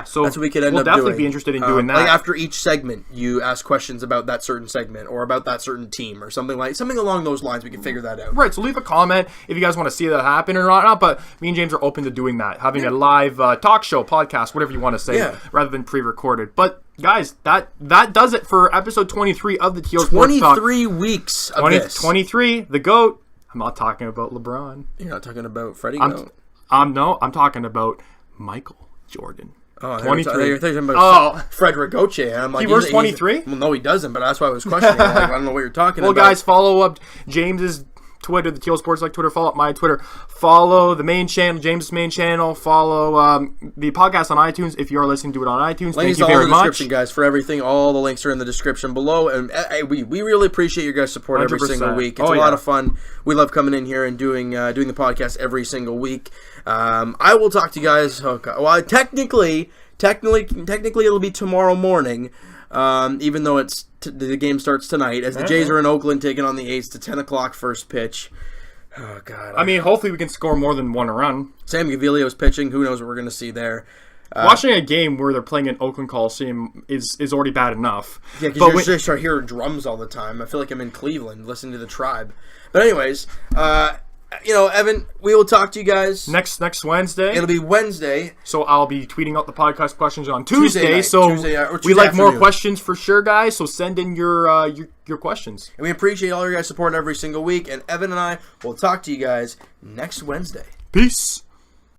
So that's what we could end up doing. We'll definitely be interested in doing that. Like after each segment, you ask questions about that certain segment or about that certain team or something along those lines. We can figure that out. Right. So leave a comment if you guys want to see that happen or not. But me and James are open to doing that, having a live talk show, podcast, whatever you want to say, rather than pre-recorded. But guys, that does it for episode 23 of the TL Sports Talk. 23 weeks of this. 23, the GOAT. I'm not talking about LeBron. You're not talking about Freddie GOAT? No, I'm talking about Michael Jordan. Oh, 23. You're talking about Frederick Gauthier. I'm like, he wears 23? Well, no, he doesn't, but that's why I was questioning. I don't know what you're talking about. Well, guys, follow up James's Twitter, the TL Sports Twitter. Follow up my Twitter. Follow the main channel, James' main channel. Follow the podcast on iTunes. If you are listening to it on iTunes, thank you very much. Links all in the description, guys, for everything. All the links are in the description below. And we really appreciate your guys' support 100%. Every single week. It's a lot of fun. We love coming in here and doing the podcast every single week. I will talk to you guys. Well, technically, it'll be tomorrow morning. Even though the game starts tonight, as the Jays are in Oakland taking on the A's to 10 o'clock first pitch. Oh, God. Hopefully we can score more than 1 run. Sam Gaviglio's pitching. Who knows what we're going to see there. Watching a game where they're playing in Oakland Coliseum is already bad enough. Yeah, because you just start hearing drums all the time. I feel like I'm in Cleveland listening to the Tribe. But anyways, Evan, we will talk to you guys next Wednesday. It'll be Wednesday. So I'll be tweeting out the podcast questions on Tuesday. Tuesday we like more questions for sure, guys. So send in your questions. And we appreciate all your guys' support every single week. And Evan and I will talk to you guys next Wednesday. Peace.